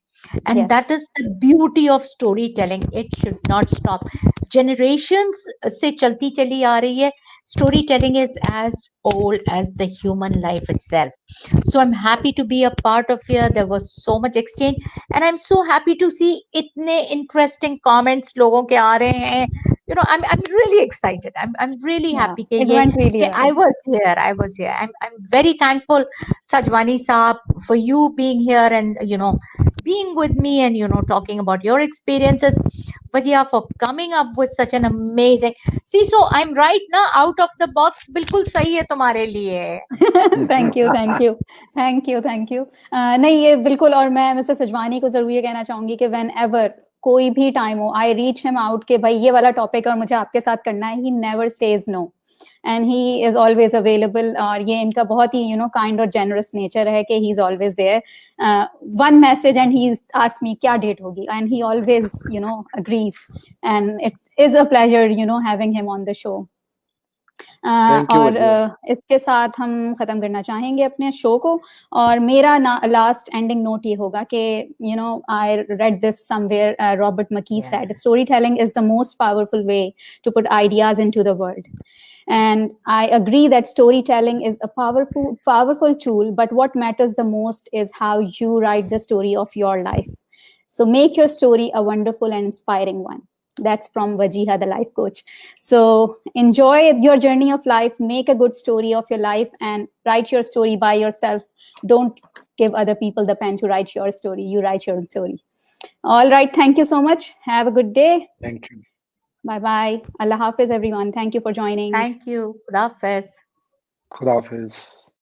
And that is the beauty of storytelling. It should not stop. Generations se chalti chali aa rahi hai. Storytelling is as old as the human life itself. So I'm happy to be a part of here. There was so much exchange, and I'm so happy to see itne interesting comments logon ke aa rahe hain. I'm really excited. I'm really happy that I was here. I'm very thankful, Sajwani Saab, for you being here and being with me and talking about your experiences. Wajia, for coming up with such an amazing. See, so I'm right now out of the box. बिल्कुल सही है तुम्हारे लिए. Thank you. नहीं, ये बिल्कुल. और मैं मिस्टर सजवानी को जरूर ये कहना चाहूंगी कि whenever कोई भी टाइम हो, I reach him out कि भाई ये वाला टॉपिक और मुझे आपके साथ करना है. He never says no. And he is always available. और ये इनका बहुत ही kind और generous nature है कि he's always there. One message and he's asked me क्या date होगी, and he always agrees, and it is a pleasure having him on the show. Thank you, और Vijaya. इसके साथ हम ख़त्म करना चाहेंगे अपने शो को। और मेरा लास्ट एंडिंग नोट ये होगा कि you know I read this somewhere, Robert McKee said storytelling is the most powerful way to put ideas into the world. And I agree that storytelling is a powerful tool, but what matters the most is how you write the story of your life. So make your story a wonderful and inspiring one. That's from Wajiha, the life coach. So enjoy your journey of life, make a good story of your life, and write your story by yourself. Don't give other people the pen to write your story. You write your story. All right. Thank you so much. Have a good day. Thank you. Bye-bye. Allah Hafiz, everyone. Thank you for joining. Thank you. Khuda Hafiz. Khuda Hafiz.